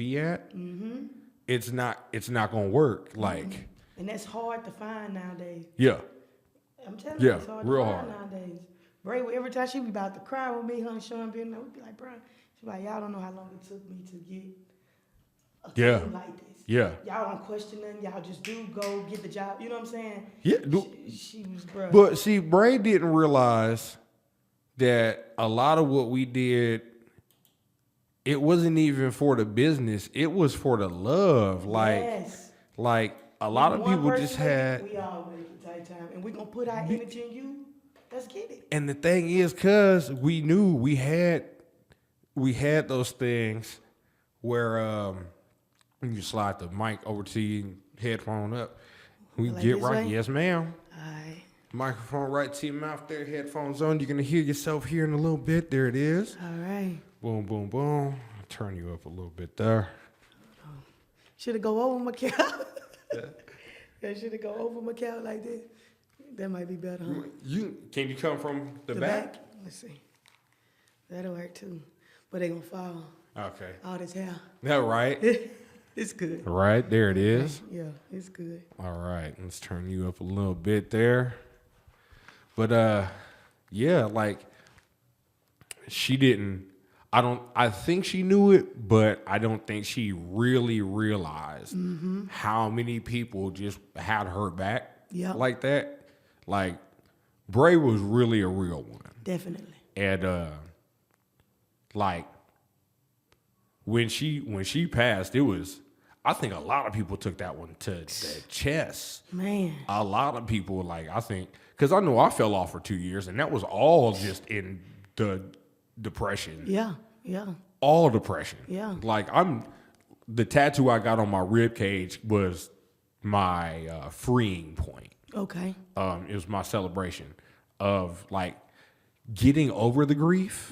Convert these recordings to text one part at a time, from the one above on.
be at, it's not gonna work. Like, and that's hard to find nowadays. yeah, I'm telling you, it's hard real to find hard. nowadays. Bray, every time she be about to cry with me, her and Shawn being there, we be like, bro, she be like, y'all don't know how long it took me to get a team like this. Yeah. Y'all don't question nothing. Y'all just go get the job. You know what I'm saying? Yeah. She was, bro. But see, Bray didn't realize that a lot of what we did, it wasn't even for the business. It was for the love. Like a lot of people just had. We all wait for tight time, and we gonna put our energy in you. Let's get it. And the thing is, cause we knew we had those things where you slide the mic over to your headphone up. We Like get this right, way? yes, ma'am. All right. Microphone right to your mouth there, headphones on. You're gonna hear yourself here in a little bit. There it is. All right. Boom, boom, boom. I'll turn you up a little bit there. Should it go over my couch? Yeah, should it go over my couch like this? That might be better, huh? Can you come from the back? Let's see. That'll work too. But they gonna fall. Okay. All this hair. That right? It's good. Right, there it is. Yeah, it's good. All right, let's turn you up a little bit there. But yeah, like she didn't. I think she knew it, but I don't think she really realized how many people just had her back like that. Like Bray was really a real one. Definitely. And like when she passed, it was, I think a lot of people took that one to the chest. Man. A lot of people, like, I think, because I know I fell off for 2 years, and that was all just in the depression. Yeah, yeah. All depression. Yeah. Like, the tattoo I got on my rib cage was my freeing point. Okay. It was my celebration of, like, getting over the grief.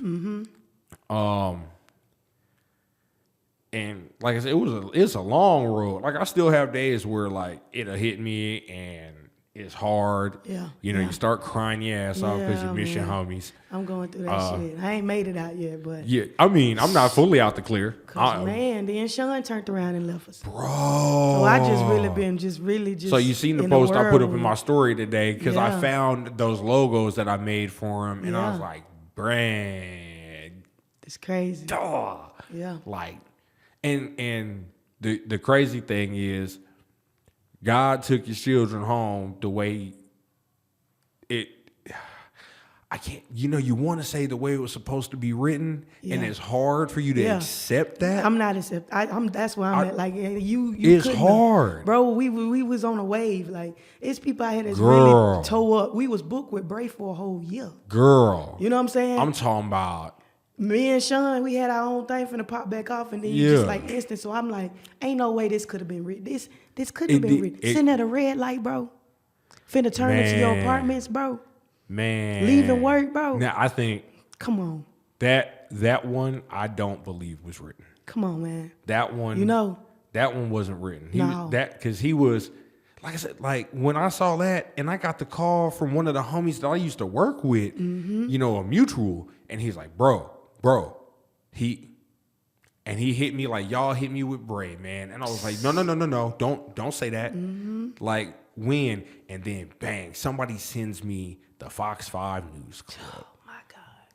And like I said, it's a long road. Like I still have days where like it'll hit me and it's hard. Yeah. You know, you start crying your ass off because you miss your homies. I'm going through that shit. I ain't made it out yet, but Yeah, I mean, I'm not fully out the clear. cause man, then Shawn turned around and left us. Bro. So I just really been So you seen the in post I put up in whirlwind. my story today because I Yeah. found those logos that I made for him and I Yeah. was like, Brand. It's crazy. Duh. Yeah. Like, and the crazy thing is, God took your children home the way it. I can't. You know, you want to say the way it was supposed to be written, and it's hard for you to accept that. I'm not accept. That's where I'm at. Like you. It's couldn't hard, bro. We was on a wave. Like it's people out here that's Girl. really toe up. We was booked with Bray for a whole year. girl. You know what I'm saying? I'm talking about. Me and Shawn, we had our own thing finna pop back off, and then you just like instant. So I'm like, ain't no way this could have been written. This could have been written. Sitting at a red light, bro. Finna turn into your apartments, bro. Man, Leaving work, bro. Now I think Come on. that one I don't believe was written. Come on, man. That one, You know. that one wasn't written. No. Because he was, like I said, like when I saw that and I got the call from one of the homies that I used to work with, you know, a mutual, and he's like, bro, he hit me like y'all hit me with Bray, man. And I was like, no, don't say that. Like when, and then bang, somebody sends me the Fox 5 news clip. Oh my God.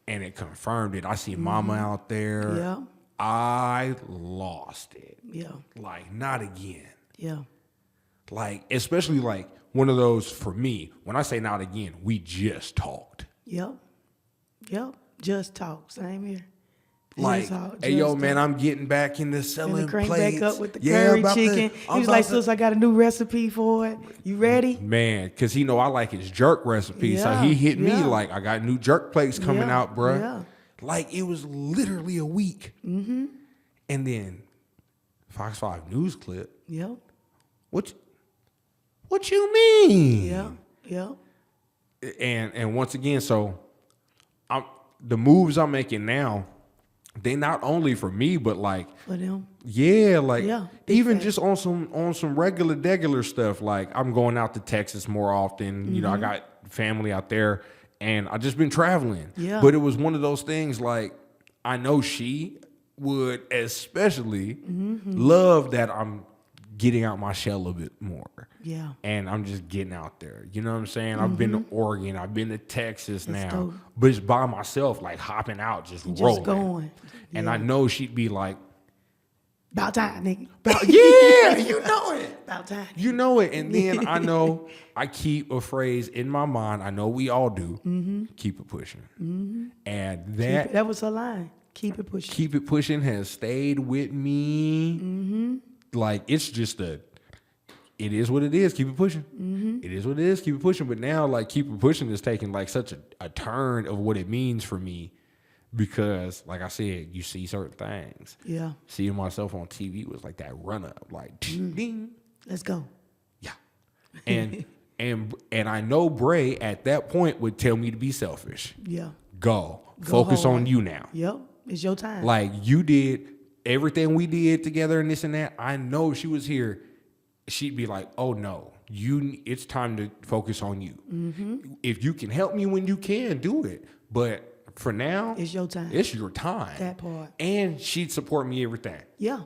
And it confirmed it. I see Mama out there. Yeah. I lost it. Yeah. Like, not again. Yeah. Like, especially like one of those for me. When I say not again, we just talked. Yep. Just talk. Same here. Like, hey, yo, man, I'm getting back into selling And crank plates. back up with the curry chicken. He was like, sis, I got a new recipe for it. You ready? Man, because he know I like his jerk recipe. So he hit me like, I got new jerk plates coming out, bruh. Yeah. Like, it was literally a week. And then Fox 5 news clip. Yep. What you mean? Yep. And once again, so the moves I'm making now, they not only for me, but like For them. Yeah, like even fact. just on some regular stuff. Like I'm going out to Texas more often. You know, I got family out there, and I just been traveling. Yeah. But it was one of those things. Like I know she would especially love that I'm getting out my shell a bit more. Yeah. And I'm just getting out there. You know what I'm saying? I've been to Oregon. I've been to Texas now. dope. But it's by myself, like hopping out, just rolling. Going. And Yeah. I know she'd be like, About time, nigga. yeah, you know it. About time. You know it. And then I know I keep a phrase in my mind. I know we all do. Keep it pushing. And That was her line. Keep it pushing. Keep it pushing has stayed with me. Like, it's just it is what it is. Keep it pushing. It is what it is. Keep it pushing. But now, like, keep it pushing is taking like such a turn of what it means for me. Because, like I said, you see certain things. Yeah. Seeing myself on TV was like that run up, like ding. Let's go. Yeah. And I know Bray at that point would tell me to be selfish. Yeah. Go focus hard. on you now. Yep. It's your time. Like, you did everything we did together and this and that. I know if she was here, she'd be like, oh no, it's time to focus on you. If you can help me when you can, do it. But for now, it's your time. It's your time. That part. And she'd support me everything. Yeah.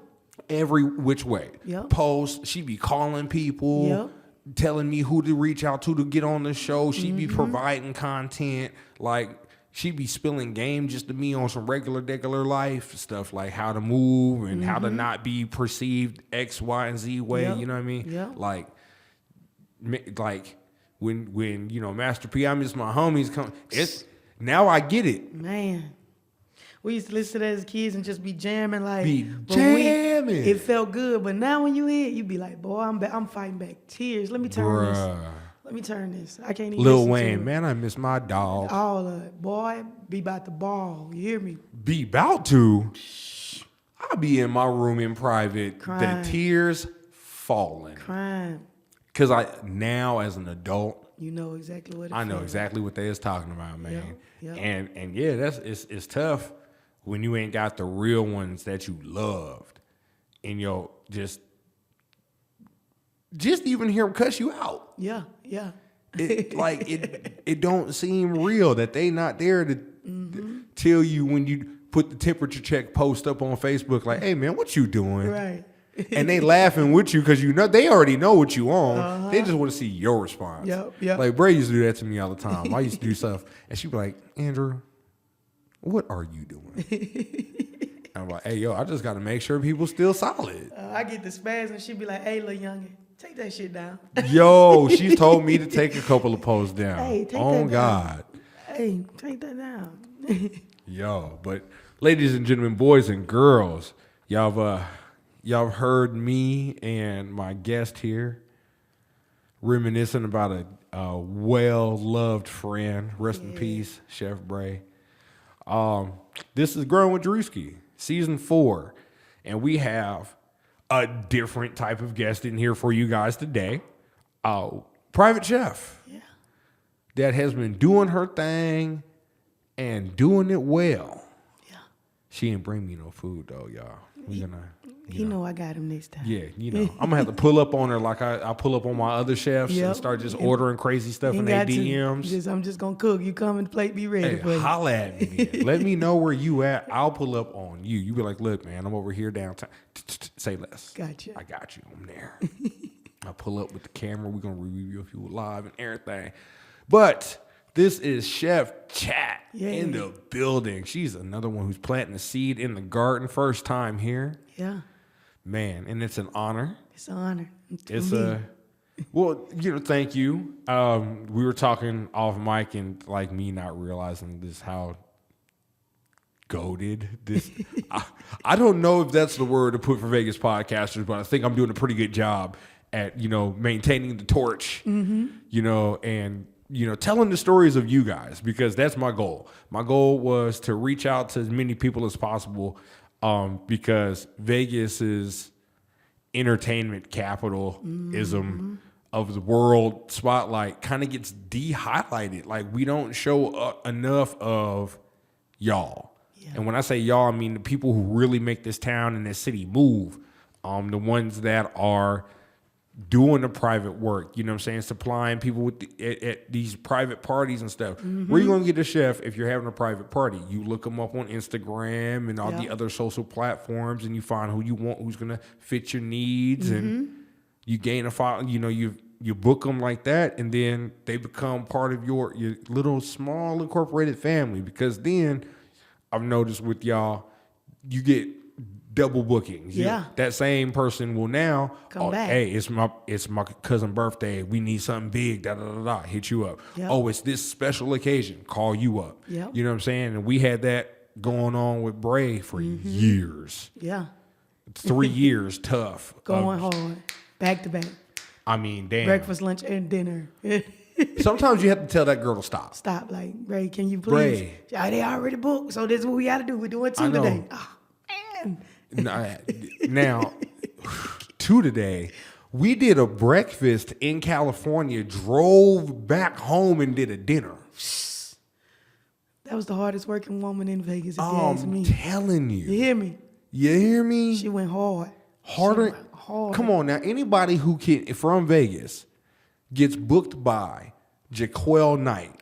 Every which way. Yep. Post. She'd be calling people. Yep. Telling me who to reach out to get on the show. She'd be providing content. Like, she'd be spilling game just to me on some regular life stuff, like how to move and how to not be perceived X, Y, and Z way. Yep. You know what I mean? Yeah. Like when you know, Master P, I miss my homies come. It's now I get it. Man. We used to listen to that as kids and just be jamming like. It felt good, but now when you hear it, you be like, boy, I'm fighting back tears. Let me turn this. Let me turn this. I can't even. Lil listen Wayne, to it. man, I miss my dog. All of it. Boy, be about to ball. You hear me? Be about to. I'll be in my room in private. Crying. The tears falling. Crying. Because now as an adult, you know exactly what it I know feels. exactly what they is talking about, man. Yep. And yeah, it's tough when you ain't got the real ones that you loved, and just even hear them cuss you out. Yeah. It don't seem real that they not there to tell you when you put the temperature check post up on Facebook, like, hey man, what you doing? Right. And they laughing with you because they already know what you on. They just want to see your response. Yep. Like, Bray used to do that to me all the time. I used to do stuff, and she'd be like, Andrew, what are you doing? I'm like, hey, yo, I just got to make sure people still solid. I get the spaz, and she'd be like, hey, little youngin', take that shit down. Yo, she's told me to take a couple of posts down. Hey, take oh, that down. God. Hey, take that down. Yo, but ladies and gentlemen, boys and girls, y'all heard me and my guest here reminiscing about a well-loved friend. Rest in peace, Chef Bray. This is Growing with Drewski, season 4, and we have a different type of guest in here for you guys today. Private chef that has been doing her thing and doing it well. Yeah. She didn't bring me no food though, y'all. We're gonna. You know I got him next time. Yeah, I'm gonna have to pull up on her like I pull up on my other chefs and start just ordering crazy stuff in their DMs. I'm just gonna cook. You come and plate, be ready for you. Holla at me. Then. Let me know where you at. I'll pull up on you. You be like, look, man, I'm over here downtown. Say less. Gotcha. I got you. I'm there. I pull up with the camera. We're gonna review you live and everything. But this is Chef Chatt in the building. She's another one who's planting a seed in the garden. First time here. Yeah. Man, and it's an honor. It's an honor. Well, thank you. We were talking off mic and like me not realizing this how goated this. I don't know if that's the word to put for Vegas podcasters, but I think I'm doing a pretty good job at, maintaining the torch, and, telling the stories of you guys, because that's my goal. My goal was to reach out to as many people as possible. Because Vegas is entertainment capitalism of the world spotlight kind of gets de-highlighted. Like, we don't show enough of y'all. Yeah. And when I say y'all, I mean the people who really make this town and this city move. The ones that are doing the private work, you know what I'm saying? Supplying people with at these private parties and stuff. Where you going to get a chef if you're having a private party? You look them up on Instagram and all the other social platforms, and you find who you want, who's going to fit your needs, and you gain a file. You know, you book them like that, and then they become part of your little small incorporated family. Because then I've noticed with y'all, you get double bookings. Yeah. That same person will now come back. Hey, it's my cousin's birthday. We need something big. Hit you up. Yep. Oh, it's this special occasion. Call you up. Yep. You know what I'm saying? And we had that going on with Bray for years. Yeah. 3 years tough. Going hard. Back to back. I mean, damn. Breakfast, lunch, and dinner. Sometimes you have to tell that girl to stop. Stop. Like, Bray, can you please? Bray. Yeah, they already booked. So this is what we got to do. We're doing 2 today. Oh, man. Now, 2 today, we did a breakfast in California, drove back home and did a dinner. That was the hardest working woman in Vegas, if you ask me. I'm telling you. You hear me? You hear me? She went hard. Harder. Hard. Come on now. Anybody who can from Vegas gets booked by Jaquel Knight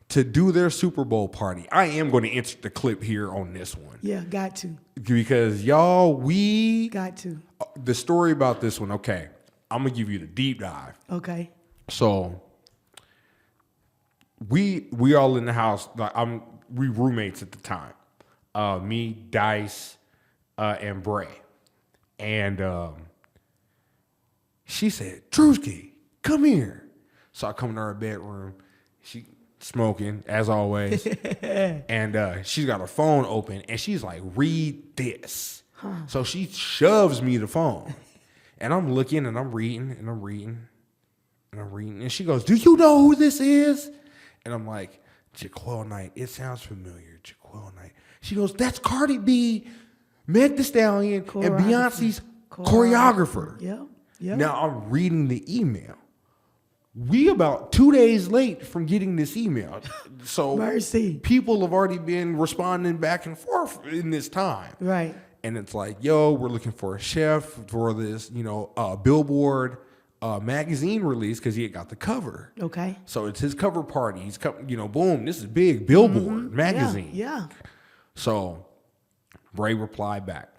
to do their Super Bowl party. I am going to insert the clip here on this one. Yeah, got to. Because y'all, got to. The story about this one, okay. I'm going to give you the deep dive. Okay. So we all in the house, like we roommates at the time. Me, Dice, and Bray. And she said, Drewski, come here. So I come in her bedroom. She smoking, as always. And she's got her phone open, and she's like, read this. So she shoves me the phone. And I'm looking, and I'm reading, and I'm reading, and I'm reading. And she goes, do you know who this is? And I'm like, Jaquel Knight. It sounds familiar, Jaquel Knight. She goes, that's Cardi B, Meg Thee Stallion, and Beyonce's choreographer. Yep. Now I'm reading the email. We about 2 days late from getting this email. So Mercy. People have already been responding back and forth in this time. Right. And it's like, yo, we're looking for a chef for this, Billboard magazine release because he had got the cover. Okay. So it's his cover party. He's boom, this is big Billboard magazine. Yeah. So Bray replied back.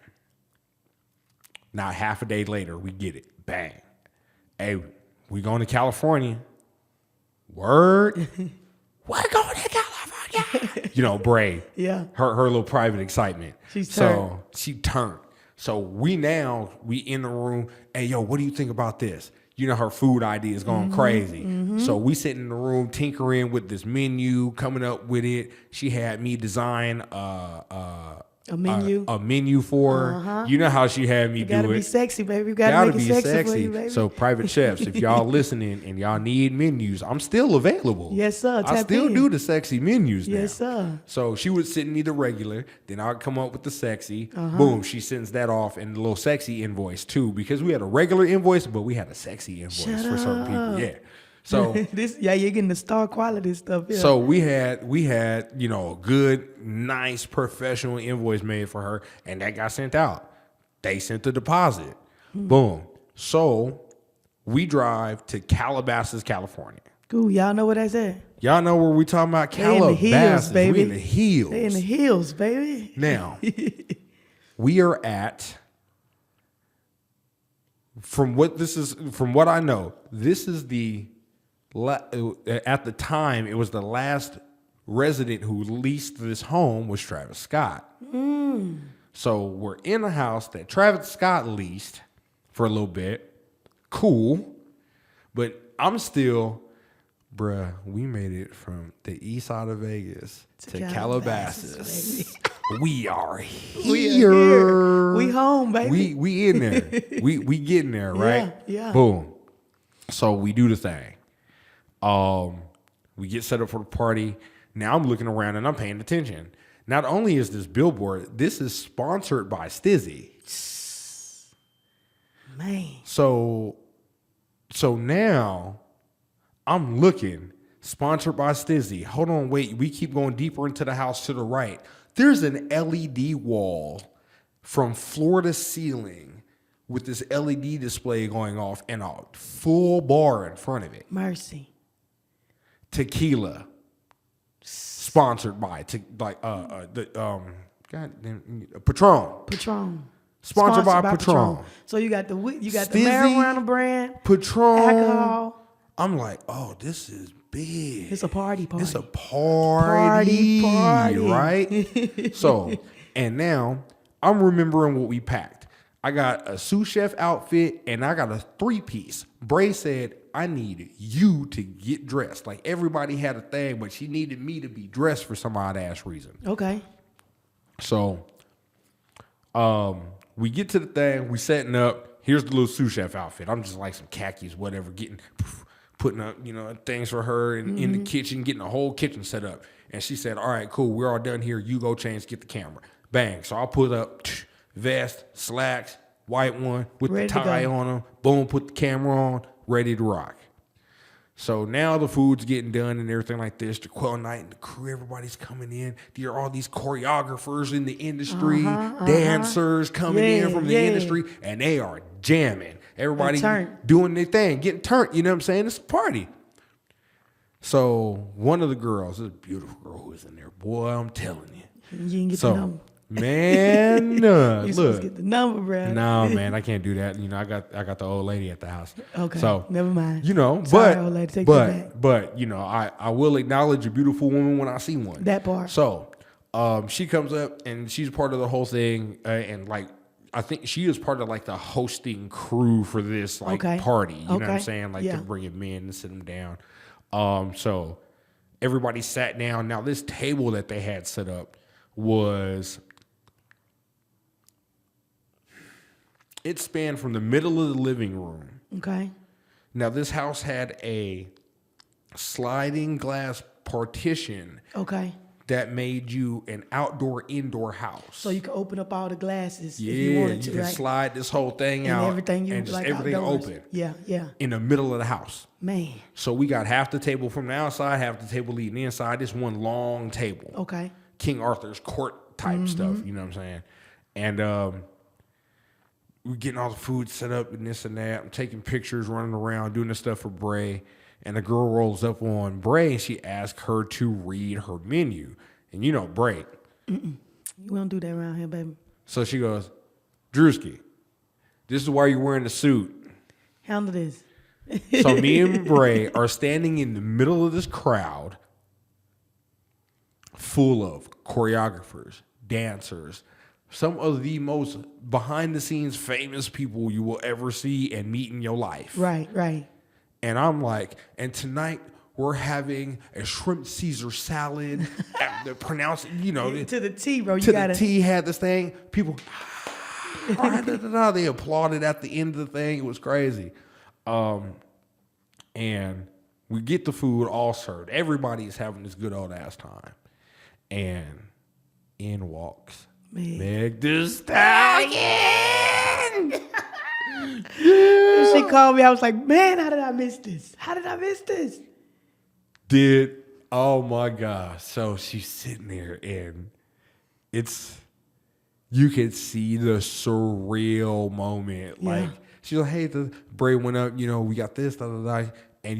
Not half a day later, we get it. Bang. Hey, we going to California. Word. We're going to California. Bray. Yeah. Her little private excitement. She turned. She turned. So we in the room. Hey, yo, what do you think about this? Her food idea is going crazy. So we sit in the room tinkering with this menu, coming up with it. She had me design a menu for her. You know how she had me do it. Gotta be sexy, baby. You gotta make it sexy for you, baby. So private chefs, if y'all listening and y'all need menus, I'm still available. Yes, sir. I still do the sexy menus now. Yes, sir. So she would send me the regular, then I'd come up with the sexy. Boom, she sends that off and the little sexy invoice too, because we had a regular invoice, but we had a sexy invoice for certain people. Yeah. So you're getting the star quality stuff. Yeah. So we had a good, nice, professional invoice made for her, and that got sent out. They sent the deposit. Boom. So we drive to Calabasas, California. Ooh, y'all know what that's at? Y'all know where we talking about? Calabasas, They in the hills, baby. We in the hills. They in the hills, baby. Now, we are at. From what I know, this is at the time, it was the last resident who leased this home was Travis Scott. So we're in a house that Travis Scott leased for a little bit. Cool. But I'm still, we made it from the east side of Vegas to Calabasas. We are here. We home, baby. We in there. we getting there, right? Yeah. Boom. So we do the thing. We get set up for the party. Now I'm looking around and I'm paying attention. Not only is this billboard, this is sponsored by Stizzy. Man. So now I'm looking, sponsored by Stizzy. Hold on, wait. We keep going deeper into the house to the right. There's an LED wall from floor to ceiling with this LED display going off and a full bar in front of it. Mercy. Tequila. Sponsored by Patron. Sponsored by Patron. So you got the Stizzy, the marijuana brand, Patron, alcohol. I'm like, oh, this is big. It's a party. It's a party, party. right? So, and now I'm remembering what we packed. I got a sous chef outfit and I got a 3-piece. Bray said, I need you to get dressed. Like everybody had a thing, but she needed me to be dressed for some odd ass reason. Okay. So, we get to the thing, we setting up. Here's the little sous chef outfit. I'm just like some khakis, whatever, putting up, things for her in the kitchen, getting the whole kitchen set up. And she said, all right, cool, we're all done here. You go change, get the camera. Bang. So I put up vest, slacks, white one with ready the tie on them. Boom, put the camera on, ready to rock. So now the food's getting done and everything like this. The quail night and the crew, everybody's coming in. There are all these choreographers in the industry, dancers coming in from the industry, and they are jamming. Everybody doing their thing, getting turned. You know what I'm saying? It's a party. So one of the girls, this beautiful girl who was in there, boy, I'm telling you. You didn't get the number. Man, You're look. supposed to get the number, bro. No, man, I can't do that. I got the old lady at the house. Okay, so never mind. Sorry, old lady, take that back. I will acknowledge a beautiful woman when I see one. That part. So, she comes up and she's part of the whole thing, and like I think she is part of like the hosting crew for this party. You know what I'm saying? Like they're bringing men and sit them down. So everybody sat down. Now this table that they had set up it spanned from the middle of the living room. Okay. Now this house had a sliding glass partition. Okay. That made you an outdoor-indoor house. So you can open up all the glasses if you wanted to. You can slide this whole thing out. Everything and just everything outdoors. open. Yeah. In the middle of the house. Man. So we got half the table from the outside, half the table leading inside. This one long table. Okay. King Arthur's court type stuff, you know what I'm saying? And we're getting all the food set up and this and that. I'm taking pictures, running around, doing this stuff for Bray. And the girl rolls up on Bray and she asks her to read her menu. And Bray. You don't do that around here, baby. So she goes, Drewski, this is why you're wearing a suit. Handle this. So me and Bray are standing in the middle of this crowd full of choreographers, dancers, some of the most behind-the-scenes famous people you will ever see and meet in your life. Right. And I'm like, and tonight we're having a shrimp Caesar salad. Pronounce it, to the T, bro. The T had this thing. People, they applauded at the end of the thing. It was crazy. And we get the food all served. Everybody's having this good old ass time. And in walks Meg Thee Stallion. She called me. I was like, man, how did I miss this? Oh my gosh. So she's sitting there and you can see the surreal moment. Yeah. Like she's like, hey, the Bray went up, we got this, and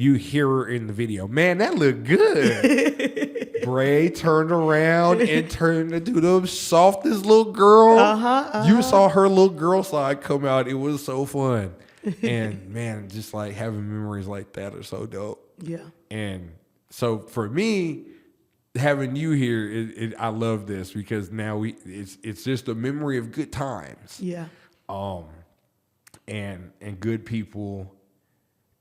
you hear her in the video. Man, that looked good. Bray turned around and turned into the softest little girl. You saw her little girl side come out. It was so fun. And man, just like having memories like that are so dope. Yeah. And so for me, having you here, I love this because now it's just a memory of good times. Yeah. And good people,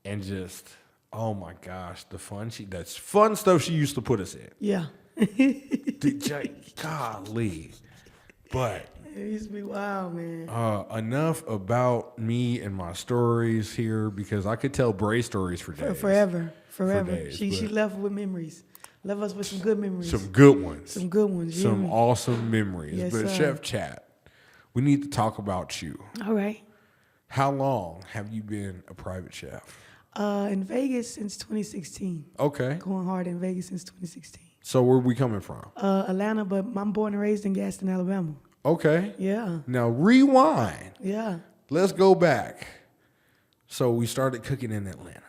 and just oh my gosh, that's fun stuff she used to put us in. Yeah. Golly, but it used to be wild, man. Enough about me and my stories here because I could tell Bray stories for days. Forever. For days, she left with memories. Left us with some good memories. Some good ones. Some awesome memories. Yes, but sir. Chef Chatt, we need to talk about you. All right. How long have you been a private chef? In Vegas since 2016. Okay. Going hard in Vegas since 2016. So where are we coming from? Atlanta, but I'm born and raised in Gaston, Alabama. Okay. Yeah. Now rewind. Yeah. let's go back. So we started cooking in Atlanta.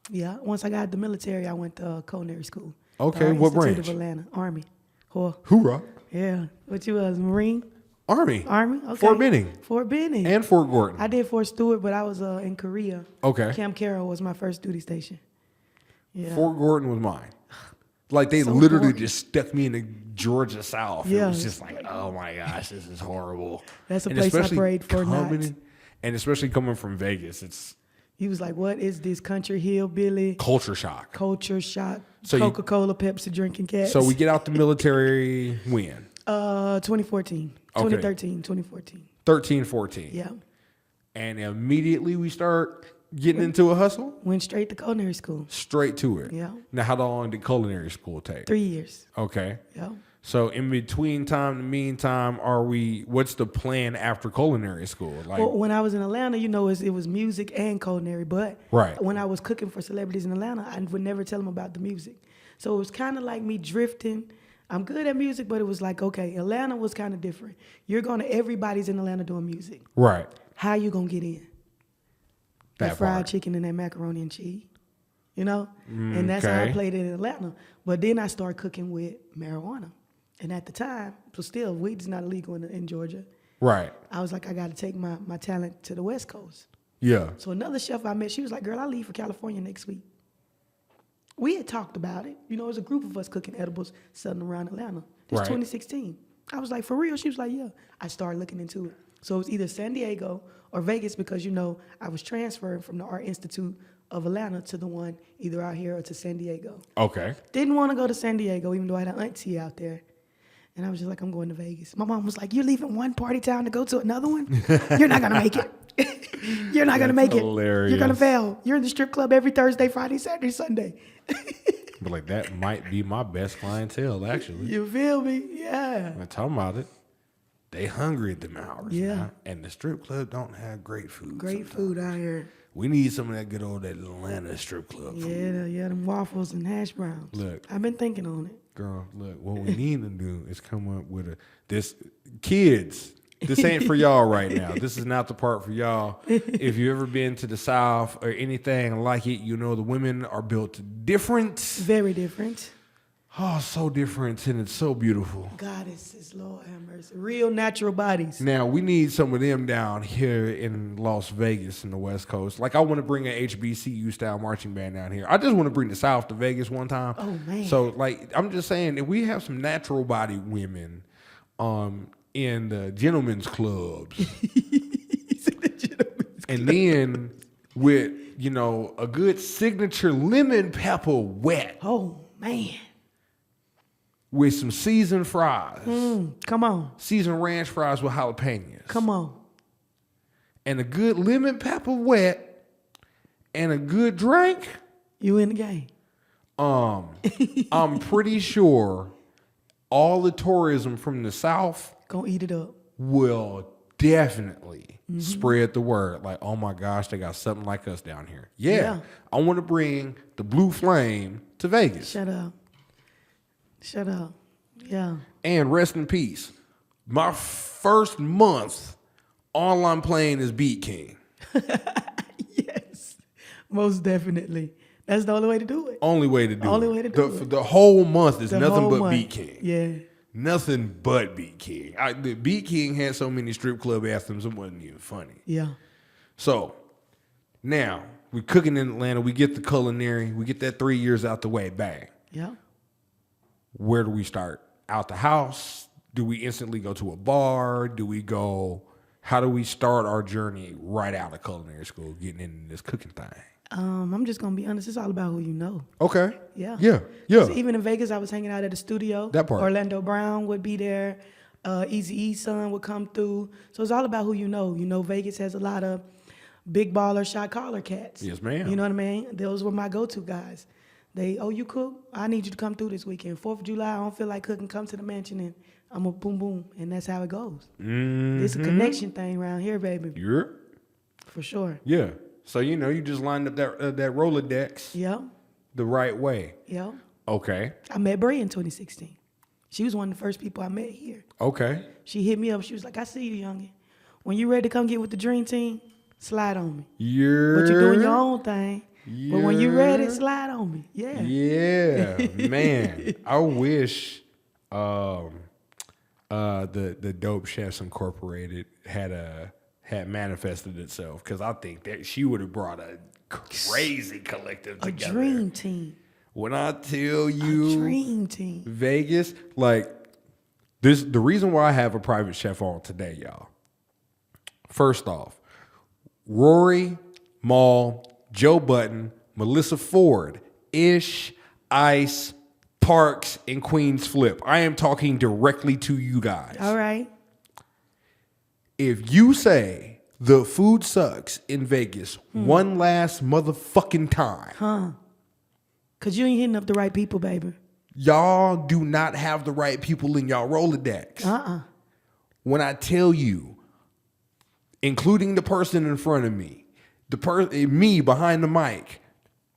Yeah. Once I got out the military, I went to culinary school. Okay, The what Institute branch? of Atlanta, Army. Hoorah. Yeah. What you was, Marine? Army. Okay. Fort Benning. Fort Benning. And Fort Gordon. I did Fort Stewart, but I was in Korea. Okay. Camp Carroll was my first duty station. Yeah. Fort Gordon was mine. Like they So literally important. just stuck me in the Georgia South. Yeah. It was just like, oh my gosh, this is horrible. That's a And place I especially prayed for not. And especially coming from Vegas, it's He was like, what is this country hillbilly culture shock. culture shock, So Coca-Cola, Pepsi drinking cats? So we get out the military when? 2014, Okay. 2013, 2014. 13, 14. Yeah. And immediately we start getting into a hustle? Went straight to culinary school. Straight to it. Yeah. Now, how long did culinary school take? 3 years. Okay. Yeah. So in between time, the meantime, what's the plan after culinary school? Like, Well, when I was in Atlanta, it was music and culinary. But Right. when I was cooking for celebrities in Atlanta, I would never tell them about the music. So it was kind of like me drifting. I'm good at music, but it was like, okay, Atlanta was kind of different. Everybody's in Atlanta doing music. right. How you gonna get in? That That fried part. chicken and that macaroni and cheese. And that's how I Okay. played it in Atlanta. But then I started cooking with marijuana. And at the time, so still, weed is not illegal in Georgia. Right. I was like, I got to take my talent to the West Coast. Yeah. So another chef I met, she was like, girl, I leave for California next week. We had talked about it. It was a group of us cooking edibles selling around Atlanta. This Right. 2016. I was like, for real? She was like, yeah. I started looking into it. So it was either San Diego or Vegas because, I was transferring from the Art Institute of Atlanta to the one either out here or to San Diego. Okay. Didn't want to go to San Diego, even though I had an auntie out there. And I was just like, I'm going to Vegas. My mom was like, you're leaving one party town to go to another one? You're not going to make it. You're not going to make hilarious. it. You're going to fail. You're in the strip club every Thursday, Friday, Saturday, Sunday. But like that might be my best clientele, actually. You feel me? Yeah. I'm talking about it. They hungry at them hours. Yeah. Now, and the strip club don't have great food. Great sometimes. food out here. We need some of that good old Atlanta strip club food. Yeah, them waffles and hash browns. Look. I've been thinking on it. Girl, look, what we need to do is come up with kids. This ain't for y'all right now. This is not the part for y'all. If you ever been to the South or anything like it, the women are built different. Very different. Oh, so different, and it's so beautiful. Goddesses, Lord have mercy. Real natural bodies. Now, we need some of them down here in Las Vegas in the West Coast. Like, I want to bring an HBCU-style marching band down here. I just want to bring the South to Vegas one time. Oh, man. So, like, I'm just saying, if we have some natural body women in the gentlemen's clubs, and then with, a good signature lemon pepper wet Oh, man. with some seasoned fries, Come on. seasoned ranch fries with jalapenos. Come on. And a good lemon pepper wet and a good drink, You in the game. I'm pretty sure all the tourism from the South Gonna eat it up. will definitely spread the word. Like, oh my gosh, they got something like us down here. Yeah. I want to bring the Blue Flame to Vegas. Shut up. Yeah. And rest in peace. My first month, all I'm playing is Beat King. Yes. Most definitely. That's the only way to do it. Only way to do Only it. way to do it. The whole month is The nothing whole but month. Beat King. Yeah. Nothing but Beat King. The Beat King had so many strip club anthems, it wasn't even funny. Yeah. So, now, we're cooking in Atlanta. We get the culinary. We get that 3 years out the way. Bang. Yeah. Where do we start? Out the house? Do we instantly go to a bar? How do we start our journey right out of culinary school, getting into this cooking thing? I'm just gonna be honest. It's all about who you know. Okay. Yeah. Yeah. 'Cause even in Vegas, I was hanging out at the studio. That part. Orlando Brown would be there. Eazy-E's son would come through. So it's all about who you know. Vegas has a lot of big baller, shot caller cats. Yes, ma'am. You know what I mean? Those were my go-to guys. You cook? I need you to come through this weekend. 4th of July, I don't feel like cooking. Come to the mansion and I'm a boom, boom. And that's how it goes. It's a connection thing around here, baby. Yeah. For sure. Yeah. So, you just lined up that Rolodex Yep. the right way. Yep. Okay. I met Bray in 2016. She was one of the first people I met here. Okay. She hit me up. She was like, I see you, youngin'. when you ready to come get with the dream team, slide on me. Yeah. But you're doing your own thing. But when you ready, slide on me. Yeah. Yeah, man. I wish the Dope Chefs Incorporated had manifested itself, because I think that she would have brought a crazy collective together. A dream team. When I tell you, A dream team. Vegas, like this, the reason why I have a private chef on today, y'all. First off, Rory, Maul, Joe Button, Melissa Ford, Ish, Ice, Parks, and Queens Flip. I am talking directly to you guys. All right. If you say the food sucks in Vegas one last motherfucking time, Because you ain't hitting up the right people, baby. y'all do not have the right people in y'all Rolodex. When I tell you, including the person in front of me, me behind the mic,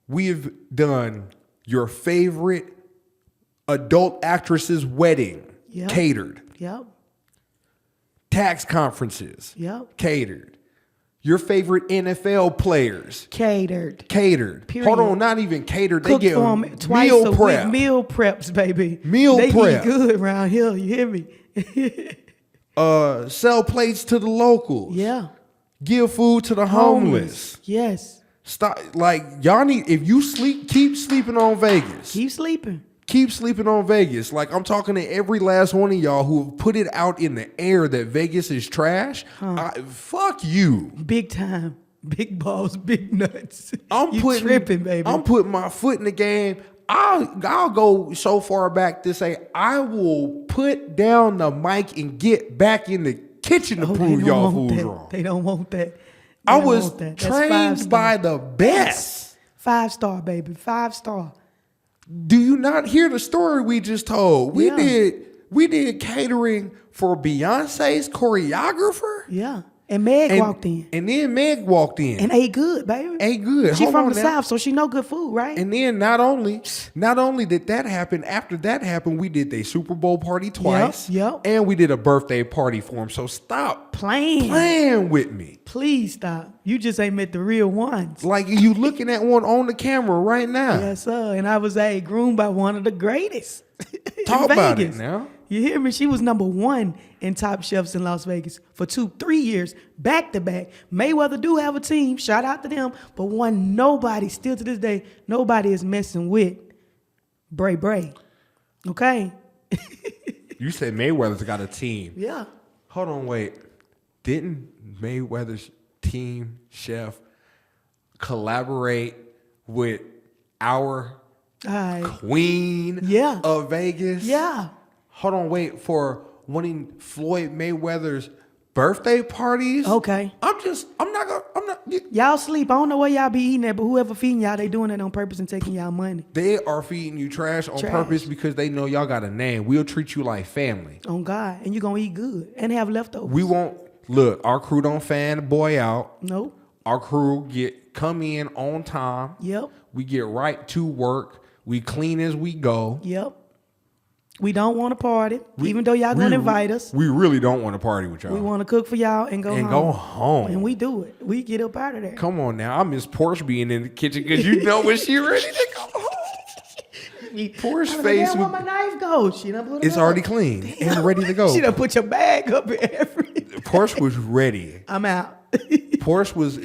we have done your favorite adult actress's wedding catered. Yep. Tax conferences catered. Your favorite NFL players Catered. catered. Period. Hold on, not even catered. Cooked they get for 'em twice meal a prep. week. Meal preps, baby. Meal they prep. They eat good around here. You hear me? Sell plates to the locals. Yeah. Give food to the homeless. Yes. Stop. Like, y'all need, if you keep sleeping on Vegas. Keep sleeping. Keep sleeping on Vegas. Like, I'm talking to every last one of y'all who have put it out in the air that Vegas is trash. Fuck you. Big time. Big balls, big nuts. I'm tripping, baby. I'm putting my foot in the game. I'll go so far back to say I will put down the mic and get back in the kitchen to prove y'all fools wrong. They don't want that. I was trained by the best. 5-star, baby. 5-star. Do you not hear the story we just told? We did catering for Beyonce's choreographer. Yeah. And Meg walked in. And then Meg walked in. And ate good, baby. Ate good. She from the South, so she know good food, right? And then not only did that happen, after that happened, we did a Super Bowl party twice. Yep. And we did a birthday party for him. So stop playing with me. Please stop. You just ain't met the real ones. Like, you looking at one on the camera right now. Yes, sir. And I was groomed by one of the greatest. Talk about it now. You hear me? She was #1 in Top Chefs in Las Vegas for 2-3 years, back to back. Mayweather do have a team. Shout out to them. But nobody, still to this day, nobody is messing with Bray. Okay? You said Mayweather's got a team. Yeah. Hold on, wait. Didn't Mayweather's team chef collaborate with our queen of Vegas? Yeah. Hold on, wait, for one of Floyd Mayweather's birthday parties? Okay. I'm not. Y'all sleep. I don't know where y'all be eating at, but whoever feeding y'all, they doing it on purpose and taking y'all money. They are feeding you trash on purpose because they know y'all got a name. We'll treat you like family. On God. And you going to eat good and have leftovers. We won't. Look, our crew don't fan the boy out. Nope. Our crew come in on time. Yep. We get right to work. We clean as we go. Yep. We don't want to party, even though y'all going to invite us. We really don't want to party with y'all. We want to cook for y'all and go home. And we do it. We get up out of there. Come on now. I miss Porsche being in the kitchen because you know when she ready to go home. Porsche face. Where my knife go? She done put it It's up. already clean and ready to go. She done put your bag up in everything. Porsche was ready. I'm out. Porsche was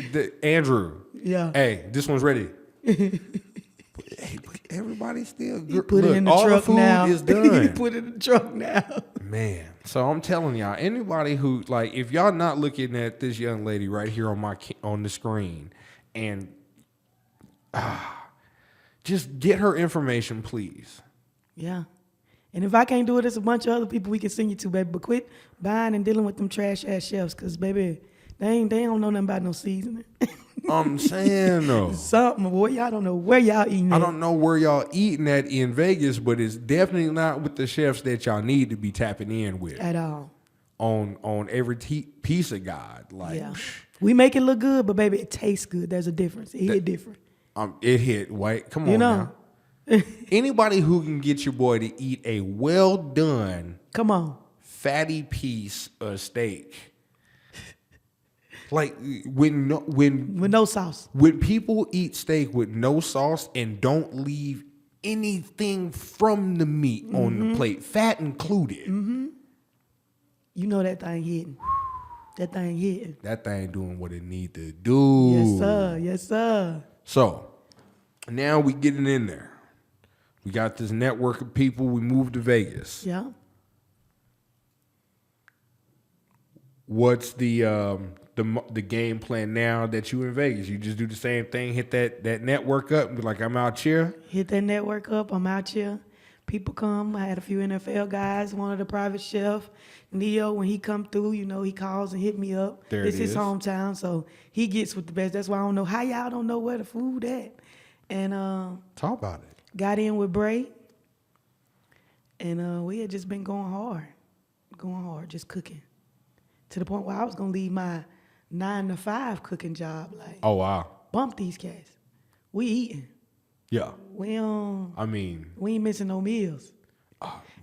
Andrew. Yeah. Hey, this one's ready. Hey, everybody still You put it in the all truck the food now. is done. You put it in the truck now. Man, so I'm telling y'all, anybody who if y'all not looking at this young lady right here on the screen, and just get her information, please. Yeah. And if I can't do it, there's a bunch of other people we can send you to, baby. But quit buying and dealing with them trash ass chefs, cause baby, they don't know nothing about no seasoning. I'm saying though. Something, boy, y'all don't know where y'all eating I at. don't know where y'all eating at in Vegas, but it's definitely not with the chefs that y'all need to be tapping in with. At all. On every piece of God. We make it look good, but baby, it tastes good. There's a difference. It hit different. It hit, wait, come on now. Anybody who can get your boy to eat a well done, come on, fatty piece of steak Like with no sauce. When people eat steak with no sauce and don't leave anything from the meat on the plate, fat included. You know that thing hitting. That thing hitting. That thing doing what it need to do. Yes, sir. Yes, sir. So now we getting in there. We got this network of people. We moved to Vegas. Yeah. What's the game plan now that you in Vegas? You just do the same thing, hit that network up and be like, I'm out here? Hit that network up, I'm out here. People come. I had a few NFL guys, one of the private chef, Neo, when he come through, you know, he calls and hit me up. It's his hometown, so he gets with the best. That's why I don't know how y'all don't know where the food at. And talk about it. Got in with Bray, and we had just been going hard, just cooking. To the point where I was gonna leave my 9-to-5 cooking job. Like, oh wow, bump these cats. We eating. Yeah. We ain't missing no meals.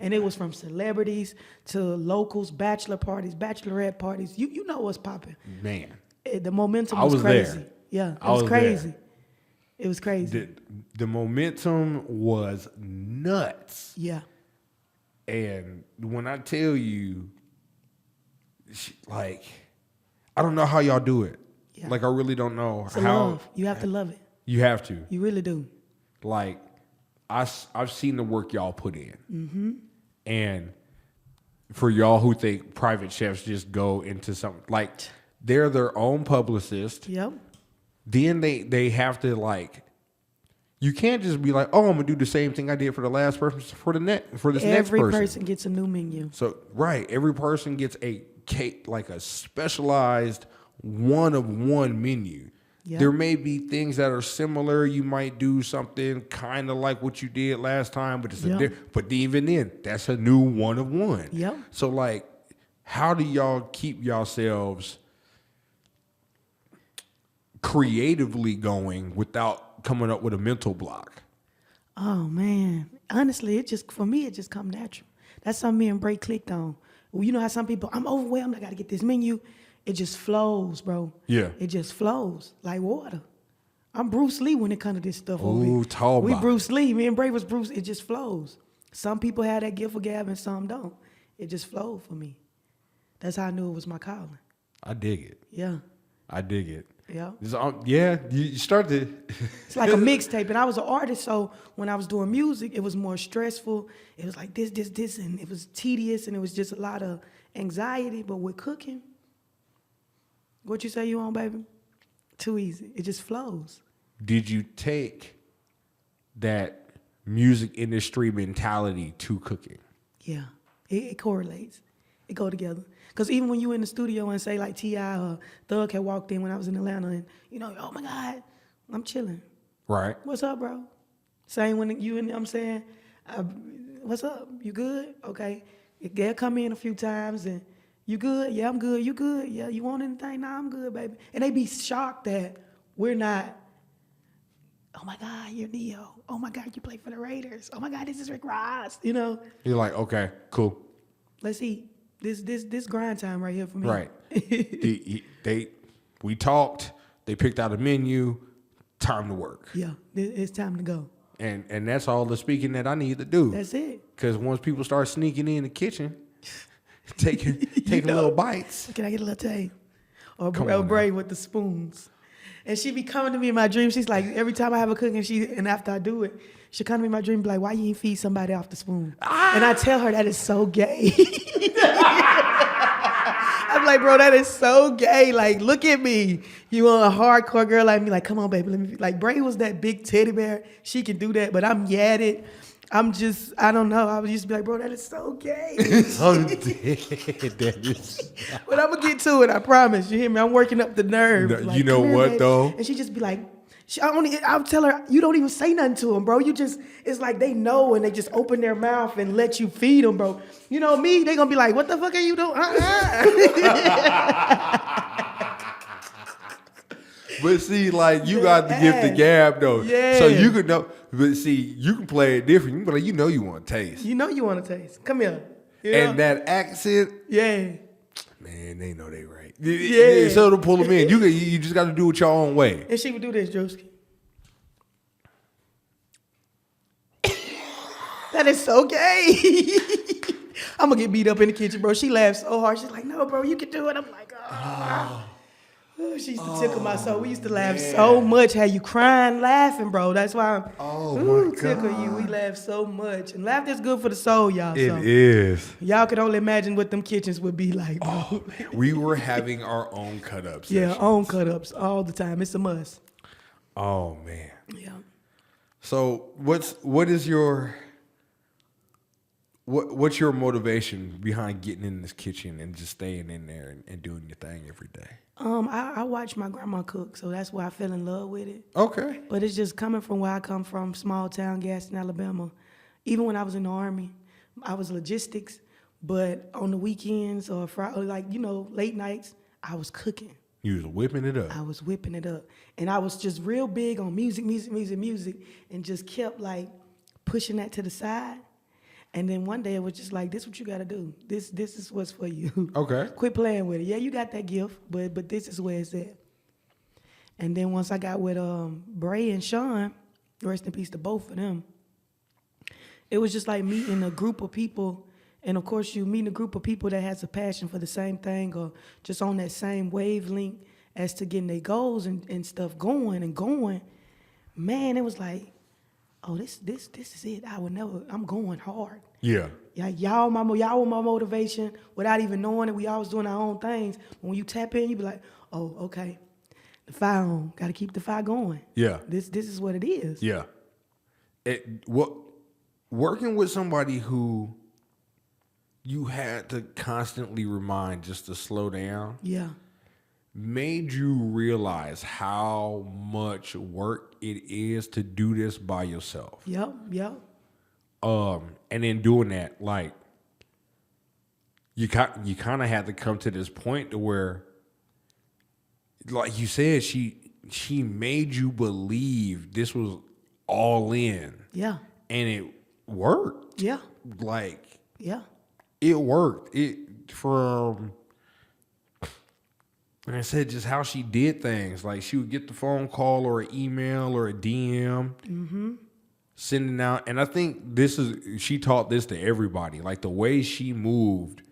And it was from celebrities to locals, bachelor parties, bachelorette parties. You know what's popping. Man. The momentum was crazy. There. Yeah, it was crazy. There. It was crazy. The momentum was nuts. Yeah. And when I tell you, like, I don't know how y'all do it. Yeah. Like, I really don't know it's how. Love. You have to love it. You have to. You really do. Like, I've seen the work y'all put in. Mm-hmm. And for y'all who think private chefs just go into something, like, they're their own publicist. Yep. Then they have to, like, you can't just be like, oh, I'm gonna do the same thing I did for the last person for this next person. Every person gets a new menu. So every person gets a cake, like a specialized one-of-one menu. Yep. There may be things that are similar. You might do something kind of like what you did last time, but but even then, that's a new one-of-one. Yep. So, like, how do y'all keep yourselves creatively going without coming up with a mental block? Oh man, honestly, for me it just come natural. That's something me and Bray clicked on. Well, you know how some people, I'm overwhelmed, I got to get this menu. It just flows, bro. Yeah. It just flows like water. I'm Bruce Lee when it comes to this stuff. Ooh, tall. We Bruce Lee. Me and Bray was Bruce. It just flows. Some people have that gift for gab and some don't. It just flowed for me. That's how I knew it was my calling. I dig it. Yeah. I dig it. Yeah. Yeah, you start to... It's like a mixtape. And I was an artist, so when I was doing music, it was more stressful. It was like this, and it was tedious, and it was just a lot of anxiety. But with cooking, what you say you on, baby? Too easy. It just flows. Did you take that music industry mentality to cooking? Yeah. It correlates. It go together. Because even when you in the studio and say like T.I. or Thug had walked in when I was in Atlanta and, you know, oh my God, I'm chilling. Right. What's up, bro? Same when you and I'm saying, what's up? You good? Okay. They'll come in a few times and, you good? Yeah, I'm good. You good? Yeah, you want anything? Nah, I'm good, baby. And they be shocked that we're not, oh my God, you're Neo. Oh my God, you play for the Raiders. Oh my God, this is Rick Ross. You know? You're like, okay, cool. Let's eat. This grind time right here for me. Right. We talked. They picked out a menu. Time to work. Yeah, it's time to go. And that's all the speaking that I need to do. That's it. Because once people start sneaking in the kitchen, taking little bites. Can I get a little taste? Or Bray with the spoons. And she be coming to me in my dream. She's like, every time I have a cook and after I do it, she come to me in my dream, be like, why you ain't feed somebody off the spoon? Ah! And I tell her that is so gay. I'm like, bro, that is so gay. Like, look at me. You want a hardcore girl like me? Like, come on, baby. Let me. Like, Bray was that big teddy bear. She can do that, but I'm yadded. I'm just, I don't know. I would used to be like, bro, that is so gay. So that is. But I'm going to get to it, I promise. You hear me? I'm working up the nerve. No, like, you know what, baby. Though? And she just be like, I'll tell her, you don't even say nothing to them, bro. You just, it's like they know and they just open their mouth and let you feed them, bro. You know me, they going to be like, what the fuck are you doing? But see, like, you got to give the gab, though. Yeah. So you can know, but see, you can play it different. But you know you want to taste. You know you want to taste. Come here. And that accent. Yeah. Man, they know they right. Yeah. So to pull them in, you just got to do it your own way. And she would do this, Drewski. That is so gay. I'm gonna get beat up in the kitchen, bro. She laughs so hard. She's like, "No, bro, you can do it." I'm like, "Oh." She used to tickle my soul. We used to laugh so much. Had you crying, laughing, bro. That's why I'm tickle you. We laugh so much. And laughter's good for the soul, y'all. It is. Y'all could only imagine what them kitchens would be like, bro. Oh, we were having our own cut-ups. Yeah, own cut-ups all the time. It's a must. Oh, man. Yeah. So what's your motivation behind getting in this kitchen and just staying in there and doing your thing every day? I watch my grandma cook, so that's why I fell in love with it. Okay. But it's just coming from where I come from, small town, Gaston, Alabama. Even when I was in the Army, I was logistics, but on the weekends or Friday, late nights, I was cooking. You was whipping it up. I was whipping it up. And I was just real big on music, and just kept pushing that to the side. And then one day it was just like, this is what you got to do. This is what's for you. Okay. Quit playing with it. Yeah, you got that gift, but this is where it's at. And then once I got with Bray and Shawn, rest in peace to both of them, it was just like meeting a group of people. And of course, you meet a group of people that has a passion for the same thing or just on that same wavelength as to getting their goals and stuff going. Man, it was like, oh, this is it. I'm going hard. Yeah. Y'all were my motivation without even knowing it. We always doing our own things. When you tap in, you be like, oh, okay. The fire on. Got to keep the fire going. Yeah. This is what it is. Yeah. Working with somebody who you had to constantly remind just to slow down. Yeah. Made you realize how much work it is to do this by yourself. Yep. And in doing that, you kind of had to come to this point to where, like you said, she made you believe this was all in. Yeah. And it worked. Yeah. Yeah. It worked. And I said just how she did things. Like she would get the phone call or an email or a DM, sending out. And I think she taught this to everybody. Like the way she moved,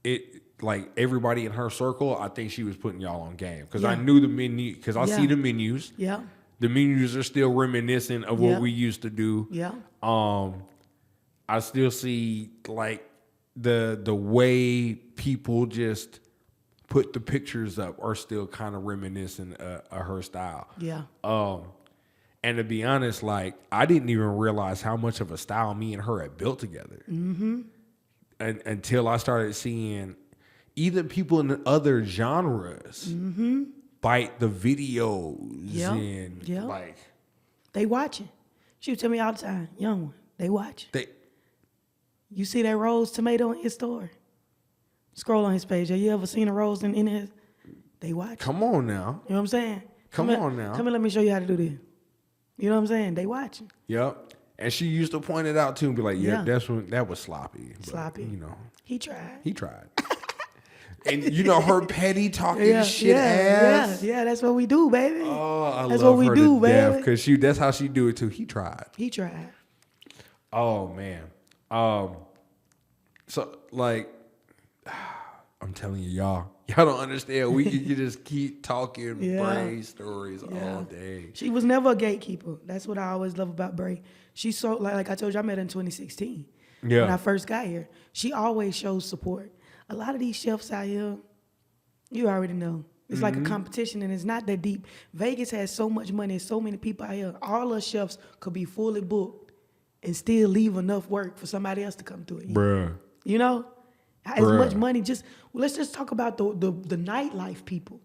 everybody in her circle, I think she was putting y'all on game. Because I knew the menu, because I see the menus. Yeah. The menus are still reminiscent of what we used to do. Yeah. I still see the way people just put the pictures up are still kind of reminiscent of her style. Yeah. And to be honest, I didn't even realize how much of a style me and her had built together. Mm-hmm. Until I started seeing either people in other genres bite the videos and they watching. She would tell me all the time, young one, they watching. You see that rose tomato in his store? Scroll on his page. Have you ever seen a rose in his? They watch. Come on now. You know what I'm saying? Come on now. Come and let me show you how to do this. You know what I'm saying? They watching. Yep. And she used to point it out too and be like, that was sloppy. But, sloppy. He tried. And her petty talking shit ass. Yeah, that's what we do, baby. Oh, I that's love what we her do, to baby. death because that's how she do it too. He tried. Oh man. So I'm telling you, y'all don't understand. We can just keep talking Bray stories all day. She was never a gatekeeper. That's what I always love about Bray. She's so like I told you, I met her in 2016. Yeah. When I first got here, she always shows support. A lot of these chefs out here, you already know. It's like a competition, and it's not that deep. Vegas has so much money and so many people out here. All us chefs could be fully booked and still leave enough work for somebody else to come through it. Bruh. You know? As much money, let's just talk about the nightlife people.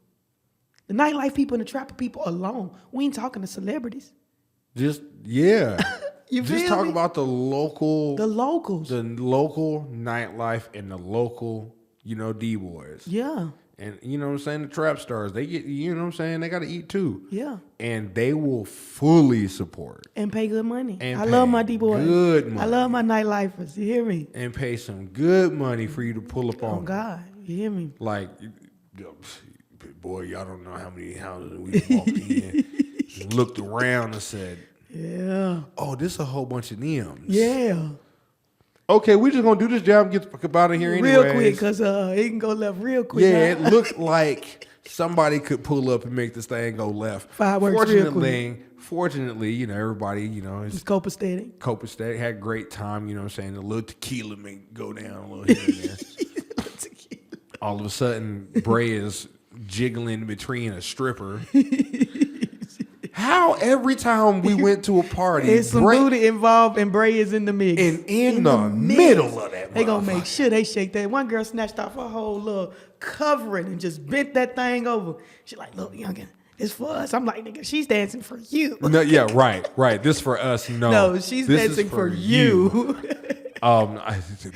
The nightlife people and the trapper people alone. We ain't talking to celebrities. You just talk about the locals. The locals. The local nightlife and the local, D-boys. Yeah. And you know what I'm saying? The trap stars, they get, you know what I'm saying? They got to eat too. Yeah. And they will fully support. And pay good money. And I love my D-boys. Good money. I love my nightlifers. You hear me? And pay some good money for you to pull up on. Oh, God. You hear me? Like, boy, y'all don't know how many houses we walked in, and looked around and said, yeah. Oh, this is a whole bunch of Nems. Yeah. Okay, we're just going to do this job and get the fuck up out of here anyway. Real quick, because it can go left real quick. Yeah, it looked like somebody could pull up and make this thing go left. Fireworks real quick. Fortunately, you know, everybody, you know, it's copacetic. Copacetic, had a great time, you know what I'm saying? A little tequila may go down a little here and there. All of a sudden, Bray is jiggling between a stripper. How every time we went to a party, there's some booty involved and Bray is in the mix. And in the middle of that, they gonna make sure they shake that. One girl snatched off her whole little covering and just bent that thing over. She like, look, youngin, it's for us. I'm like, nigga, she's dancing for you. No, yeah, right. This for us. No, she's dancing for you.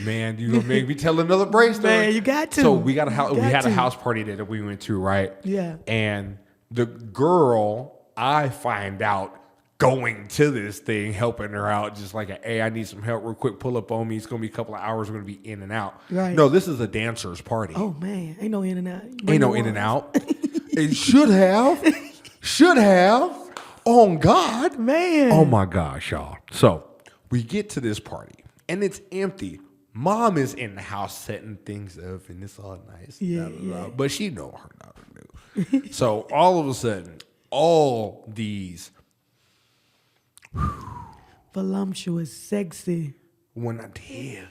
Man, you gonna make me tell another Bray story. Man, you got to. So we got a house. We had a house party that we went to, right? Yeah. And the girl, I find out going to this thing, helping her out, just like, hey, I need some help real quick. Pull up on me. It's gonna be a couple of hours. We're gonna be in and out. Right. No, this is a dancer's party. Oh man, ain't no in and out. Ain't no in and out. It should have. On God, man. Oh my gosh, y'all. So we get to this party and it's empty. Mom is in the house setting things up and it's all nice. Yeah, blah, blah, blah. But she know her not to do. So all of a sudden, all these voluptuous, sexy. When I tell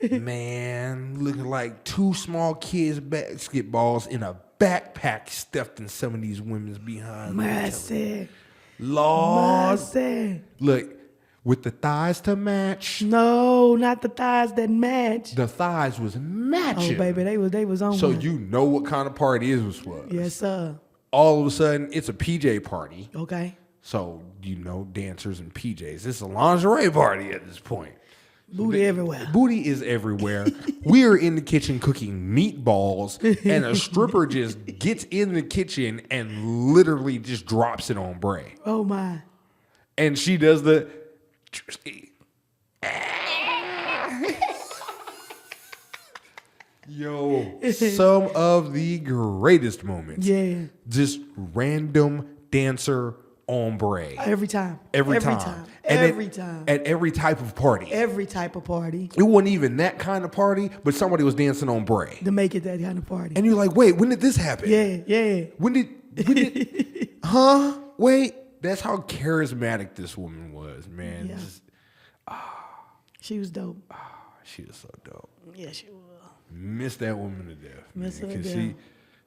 you, man, looking like two small kids' basketballs in a backpack stuffed in some of these women's behind. Mercy. Lord. Mercy. Look, with the thighs to match. No, not the thighs that match. The thighs was matching. Oh, baby, they was on So one. you know what kind of party this was. Yes, sir. All of a sudden, it's a PJ party. Okay. So, you know, dancers and PJs. It's a lingerie party at this point. Booty everywhere. Booty is everywhere. We are in the kitchen cooking meatballs, and a stripper just gets in the kitchen and literally just drops it on Bray. Oh, my. And she does the... Yo, some of the greatest moments. Yeah. Just random dancer on Bray. Every time. Every time. time. At every type of party. Every type of party. It wasn't even that kind of party, but somebody was dancing on Bray. To make it that kind of party. And you're like, wait, when did this happen? Yeah. When did huh? Wait, that's how charismatic this woman was, man. Yeah. Just, she was dope. she was so dope. Yeah, she was. Miss that woman to death. Miss her to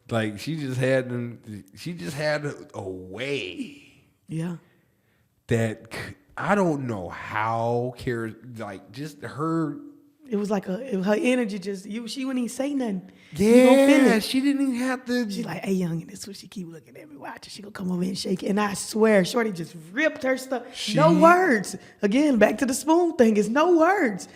death. She just had a way. Yeah. That I don't know how just her. It was like her energy she wouldn't even say nothing. Yeah, she didn't even have to. She's like, hey, young, and this is what she keep looking at me watching. She gonna come over and shake it. And I swear, Shorty just ripped her stuff. No words. Again, back to the spoon thing. It's no words.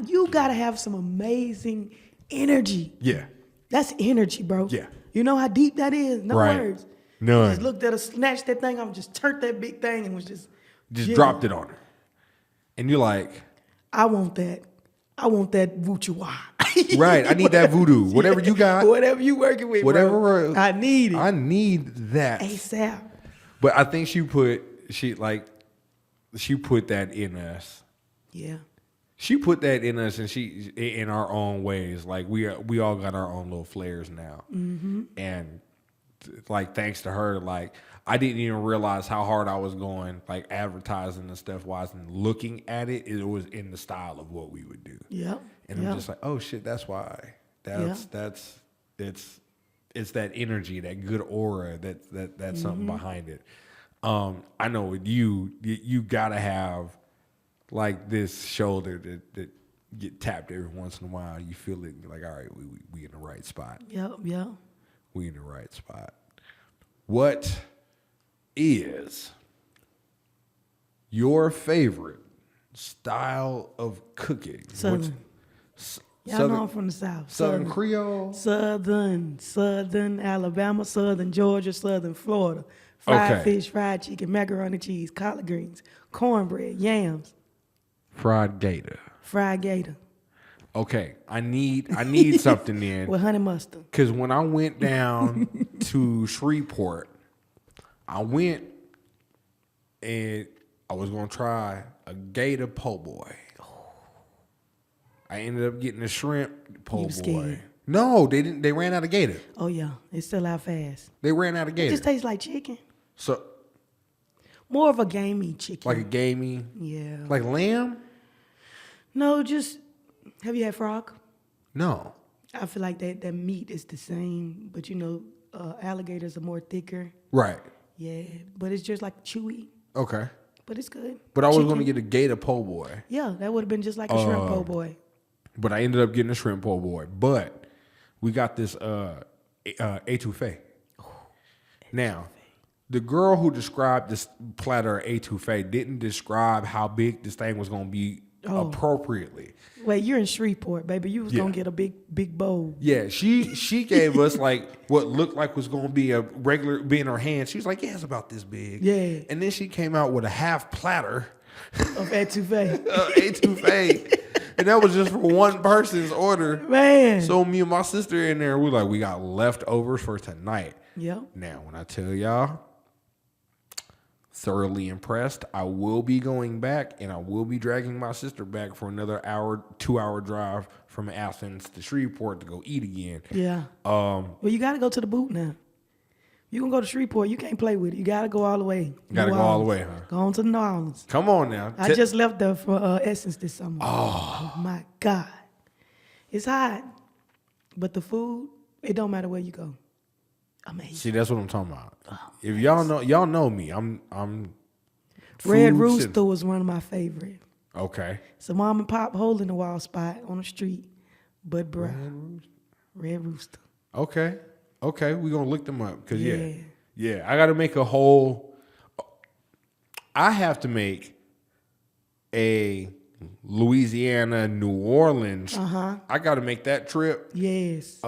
You gotta have some amazing energy. Yeah. That's energy, bro. Yeah. You know how deep that is? No words. None. Just looked at her, snatched that thing off, just turned that big thing and was just dropped it on her. And you're like, I want that. I want that voodoo. Right. I need that voodoo. Whatever you got. Whatever you working with, bro. I need it. I need that. ASAP. But I think she put that in us. Yeah. She put that in us, and she in our own ways. Like we all got our own little flares now. Mm-hmm. And like thanks to her, like I didn't even realize how hard I was going, like advertising and stuff. While I was looking at it, it was in the style of what we would do. Yeah. And I'm just like, oh shit, that's why. It's that energy, that good aura, that's something behind it. I know with you gotta have like this shoulder that get tapped every once in a while. You feel it, you're like, all right, we in the right spot. Yep. We in the right spot. What is your favorite style of cooking? Southern. Y'all know I'm from the South. Southern Creole? Southern Alabama, Southern Georgia, Southern Florida. Fried fish, fried chicken, macaroni cheese, collard greens, cornbread, yams. Fried gator. Fried gator Okay, I need something then. with honey mustard. Because when I went down to Shreveport, I went and I was gonna try a gator po' boy. I ended up getting a shrimp po' boy. Scared. No, they didn't. They ran out of gator. Oh yeah, it's still out fast. They ran out of It gator. just tastes like chicken. So More of a gamey chicken. like a gamey, Yeah. like lamb. No, just have you had frog? No. I feel like that meat is the same, but alligators are more thicker. Right. Yeah, but it's just like chewy, Okay. but it's good. But I was Chicken. gonna get a gator po' boy. Yeah, that would have been just like a shrimp po' boy. But I ended up getting a shrimp po' boy. But we got this etouffee. Now, the girl who described this platter of etouffee didn't describe how big this thing was going to be appropriately. Wait, you're in Shreveport, baby. You was gonna get a big bowl. Yeah, she gave us like what looked like was going to be a regular, be in her hand. She was like, yeah, it's about this big. Yeah. And then she came out with a half platter Of etouffee. etouffee. And that was just for one person's order. Man. So me and my sister in there, we got leftovers for tonight. Yep. Now, when I tell y'all, thoroughly impressed. I will be going back, and I will be dragging my sister back for another 2-hour drive from Athens to Shreveport to go eat again. Yeah. Well, you got to go to the boot now. You can go to Shreveport. You can't play with it. You got to go all the way. Got to go all the way, huh? Go on to the New Orleans. Come on now. I just left there for Essence this summer. Oh, my God. It's hot, but the food, it don't matter where you go. Amazing. See, that's what I'm talking about. If y'all know me, I'm Red food Rooster was one of my favorite. Okay. It's a mom and pop hole in the wall spot on the street, but bro, Red Rooster. Okay. We're gonna look them up because yeah, I got to make a whole. I have to make a Louisiana, New Orleans. I got to make that trip. Yes.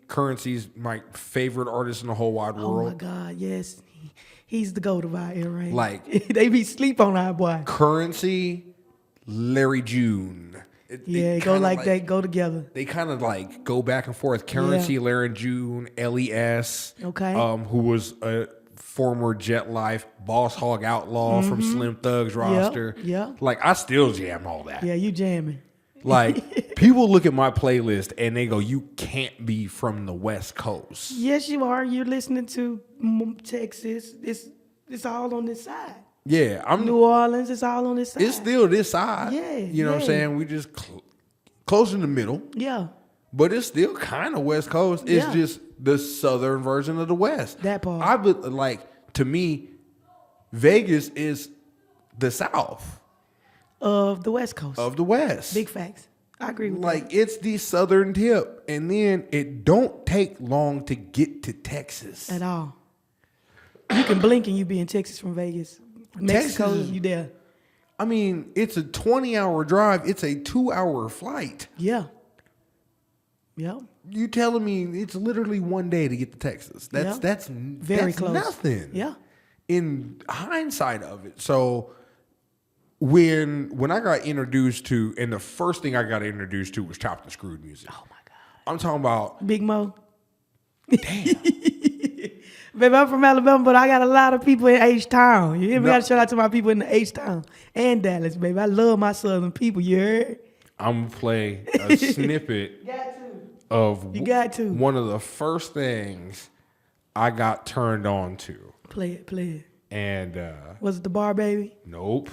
Currency's my favorite artist in the whole wide world. Oh my God, yes. He's the GOAT of our era. Like they be sleep on our boy. Currency, Larry June. They go together. They kind of like go back and forth. Currency, Larry June, LES. Okay. Who was a former Jet Life, Boss Hog Outlaw from Slim Thug's roster. Yeah. Like I still jam all that. Yeah, you jamming. Like people look at my playlist and they go, "You can't be from the West Coast." Yes, you are. You're listening to Texas. It's all on this side. Yeah, I'm New Orleans. It's all on this side. It's still this side. Yeah, you know what I'm saying. We just close in the middle. Yeah, but it's still kind of West Coast. It's just the southern version of the West. That part. I would like to me, Vegas is the South of the West Coast of the West. Big facts. I agree with like that. It's the southern tip, and then it don't take long to get to Texas At all. You can blink and you be in Texas from Vegas. Mexico, you there. I mean, it's a 20-hour drive. It's a 2-hour flight. Yeah. Yep. You telling me it's literally one day to get to Texas? That's very close. Nothing. Yeah. In hindsight of it, so when I got introduced to, and the first thing I got introduced to was chopped and screwed music. Oh my God. I'm talking about Big Mo. Damn. Baby, I'm from Alabama, but I got a lot of people in H-Town. You hear me? I got to shout out to my people in the H-Town and Dallas, baby. I love my southern people, you heard? I'm going to play a snippet of one of the first things I got turned on to. Play it. And was it the bar, baby? Nope.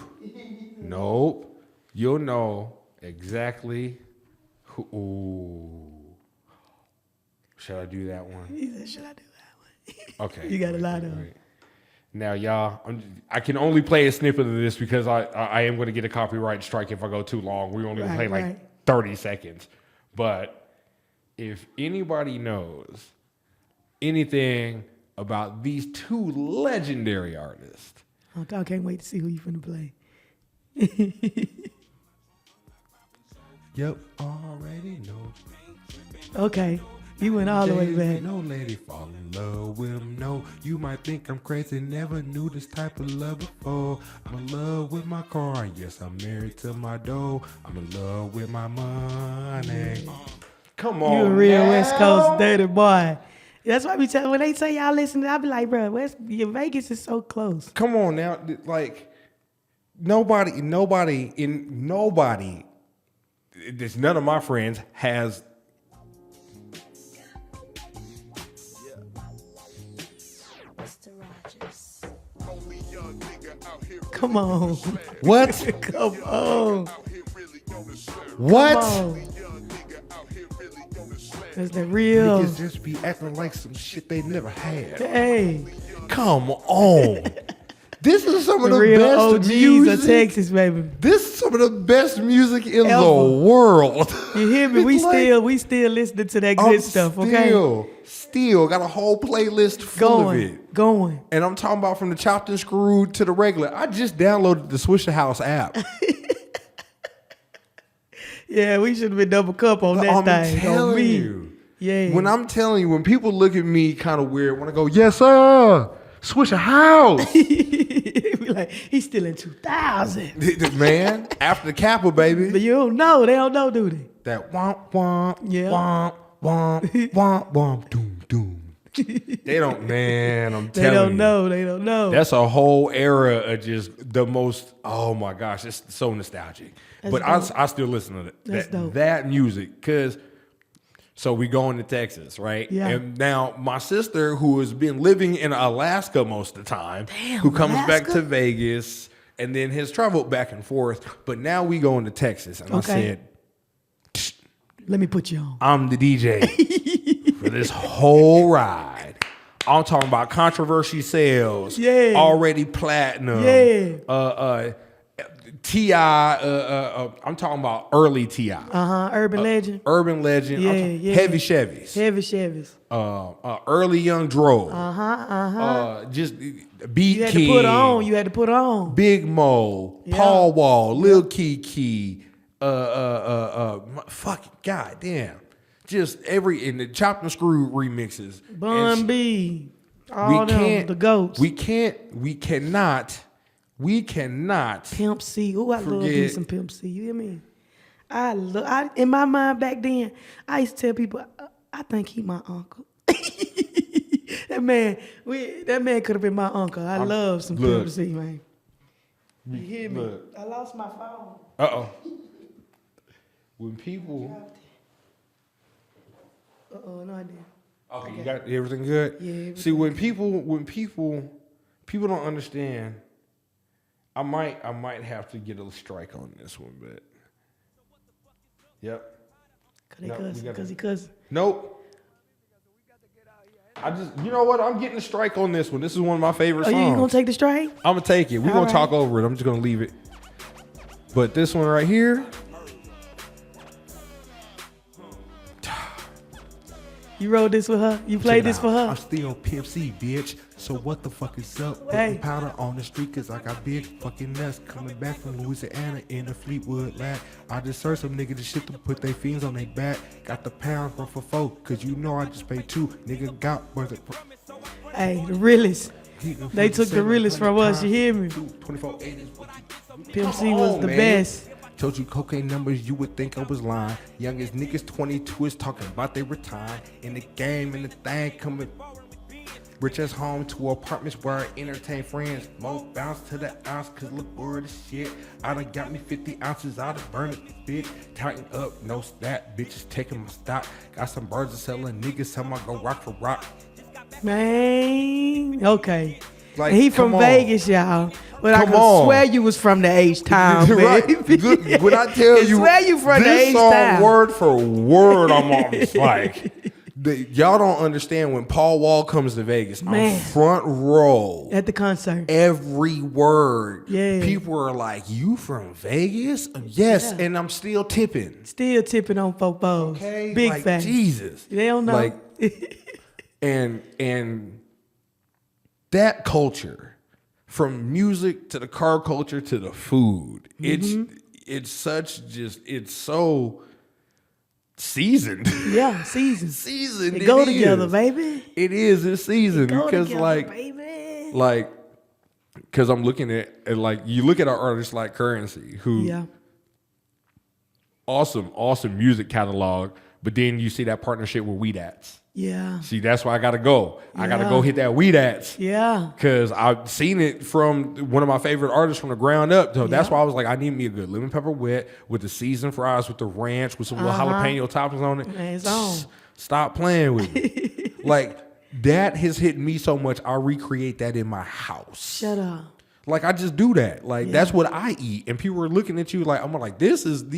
You'll know exactly who. Ooh. Should I do that one? He said, should I do that one? Okay. You got a lot of them. Now, y'all, I can only play a snippet of this because I am going to get a copyright strike if I go too long. We only play like 30 seconds. But if anybody knows anything about these two legendary artists. I can't wait to see who you finna play. Yep, already know. Okay. You went all the way back. No lady fall in love with him. No, you might think I'm crazy. Never knew this type of love before. I'm in love with my car. Yes, I'm married to my dough. I'm in love with my money. Come on, You a real now. West Coast dirty boy. That's why we tell when they say y'all listen, I be like, bro, Vegas is so close. Come on now, like nobody. There's none of my friends has. Come on. What? Come on. What? Come on. That's the real. Niggas just be acting like some shit they never had. Hey. Come on. This is some of The the real best OGs music. of Texas, baby. This is some of the best music in Ever. the world. You hear me? It's We still listening to that I'm good stuff, okay? Still got a whole playlist full of it. Going. And I'm talking about from the chopped and screwed to the regular. I just downloaded the Swisher House app. Yeah, we should have been double cup on that I'm thing. telling On me. you. Yeah. When I'm telling you, when people look at me kind of weird, when I go, yes, sir, Swisher House. Be like, he's still in 2000. Man, after the Kappa, baby. But you don't know. They don't know, do they? That womp, womp, Yeah. womp, womp, womp, womp, doom, doom. They don't, man, I'm telling you. They don't know. That's a whole era of just the most, oh my gosh, it's so nostalgic. That's But dope. I still listen to That's dope. that music because, so we going to Texas, right? Yeah. And now my sister, who has been living in Alaska most of the time, Damn, who comes back Alaska? to Vegas and then has traveled back and forth, but now we going to Texas. And I Okay. said, Let me put you on. I'm the DJ for this whole ride. I'm talking about controversy sales. Yeah. Already platinum. Yeah. T.I. I'm talking about early T.I. Urban Legend. Urban Legend. Yeah, I'm talking yeah. Heavy Chevys. Heavy Chevys. Early Young Dro. Just Beat You had King. to put on. You had to put on. Big Mo. Yeah. Paul Wall. Lil Kiki. Fucking goddamn. Just in the chopped and screwed remixes. Bun B. All them, the goats. We cannot Pimp C. Ooh, I love forget- me some Pimp C. You hear me? In my mind back then, I used to tell people, I think he my uncle. That man could have been my uncle. I love some look. Pimp C, man. You hear me? Look. I lost my phone. Uh-oh. When people... No, I didn't. Okay, you got everything good? Yeah, everything. See, when people don't understand, I might have to get a strike on this one, but yep. Cause he cousin. Nope. You know what? I'm getting a strike on this one. This is one of my favorite Oh, songs. you gonna take the strike? I'm gonna take it. We're All gonna right. talk over it. I'm just gonna leave it. But this one right here, You wrote this with her? You played this for I'm her? still Pimp C, bitch. So what the fuck is up? Hey. Putting powder on the street cause I got big fucking nuts. Coming back from Louisiana in a Fleetwood lab. I just served some nigga to shit to put their fiends on their back. Got the pound from for four, cause you know I just paid two. Nigga got worth it. Hey, the realest. They took the realest from us, you hear me? 24 Pimp C was the best. Told you cocaine numbers, you would think I was lying. Youngest niggas 22 is talking about they retire. In the game and the thing coming. Rich as home to apartments where I entertain friends. More bounce to the ounce, cause look word of shit. I done got me 50 ounces out of burning bitch. Tighten up, no stat, bitches taking my stock. Got some birds of selling niggas, tell 'em I go rock for rock. Man, okay. Like, He from come on. Vegas, y'all. But I Come could on. swear you was from the H-Town, Right. baby. Good. When I tell you, swear you from the this H-Town. song word for word, I'm almost like, y'all don't understand when Paul Wall comes to Vegas. Man. I'm front row. At the concert. Every word. Yeah. People are like, you from Vegas? Yes, Yeah. and I'm still tipping. Still tipping on fofos. Okay? Big like, fan. Jesus. They don't know. Like, and that culture, from music to the car culture to the food, Mm-hmm. it's so seasoned. Yeah, seasoned. Seasoned. They go together, baby. It is. It's seasoned because together, baby. like, because I'm looking at like you look at our artists like Currency, who awesome music catalog, but then you see that partnership with Weedats. Yeah. See, that's why I gotta go. I gotta go hit that Weedats. Yeah. Cause I've seen it from one of my favorite artists from the ground up. So that's why I was like, I need me a good lemon pepper wet with the seasoned fries, with the ranch, with some little jalapeno toppings on it. It's on. Stop playing with me. Like, that has hit me so much, I recreate that in my house. Shut up. Like, I just do that. Like, that's what I eat. And people are looking at you like, I'm like, this is how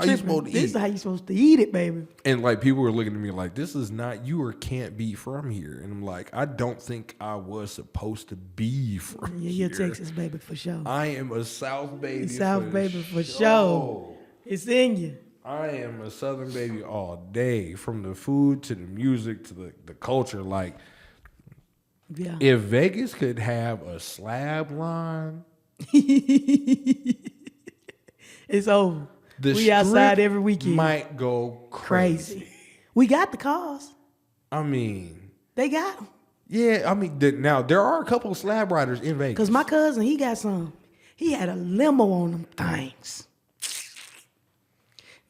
you're supposed to eat. This is how you're supposed to eat it, baby. And like, people are looking at me like, this is not, you or can't be from here. And I'm like, I don't think I was supposed to be from here. You're Texas baby for sure. I am a South baby for sure. It's in you. I am a Southern baby all day, from the food to the music to the culture. Like, if Vegas could have a slab line, it's over. We outside every weekend. Might go crazy. We got the cars. I mean, they got them. Yeah, I mean, now there are a couple of slab riders in Vegas. Because my cousin, he got some. He had a limo on them things.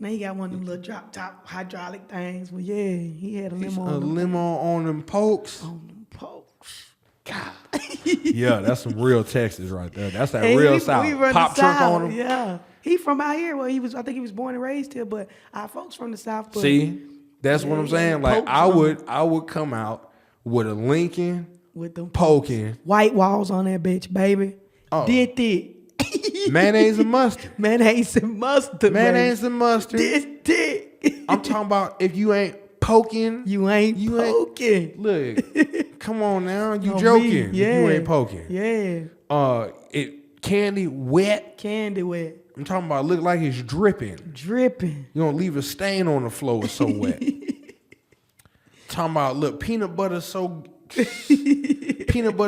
Now he got one of them little drop top hydraulic things. Well, yeah, he had a limo on them. A limo on them pokes. On them pokes. God. Yeah, that's some real Texas right there. That's that real South. Pop trunk on him. Yeah. He from out here. Well, I think he was born and raised here, but our folks from the South. But see, that's what I'm saying. Like, I would come out with a Lincoln with them poking. White walls on that bitch, baby. Oh. Did it. Mayonnaise and mustard. Mayonnaise and mustard. Mayonnaise and mustard. This dick. I'm talking about if you ain't poking. You ain't poking. Look, come on now. You joking. Yeah. You ain't poking. Yeah. Candy wet. Candy wet. I'm talking about look like it's dripping. Dripping. You don't leave a stain on the floor. It's so wet. Talking about look, peanut butter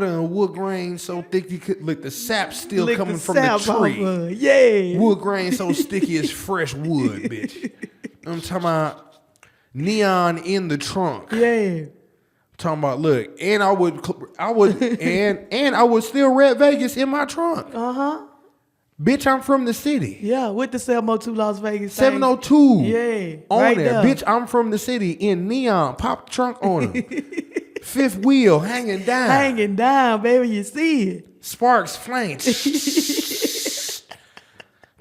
and wood grain so thick you could look the sap still coming from the tree. Yeah. Wood grain so sticky as fresh wood, bitch. I'm talking about neon in the trunk. Yeah. Talking about look, and I would still rep Vegas in my trunk. Bitch, I'm from the city. Yeah, with the 702 Las Vegas. 702. Yeah. On right there. Bitch, I'm from the city in neon. Pop the trunk on him. Fifth wheel hanging down. Hanging down, baby. You see it. Sparks flames.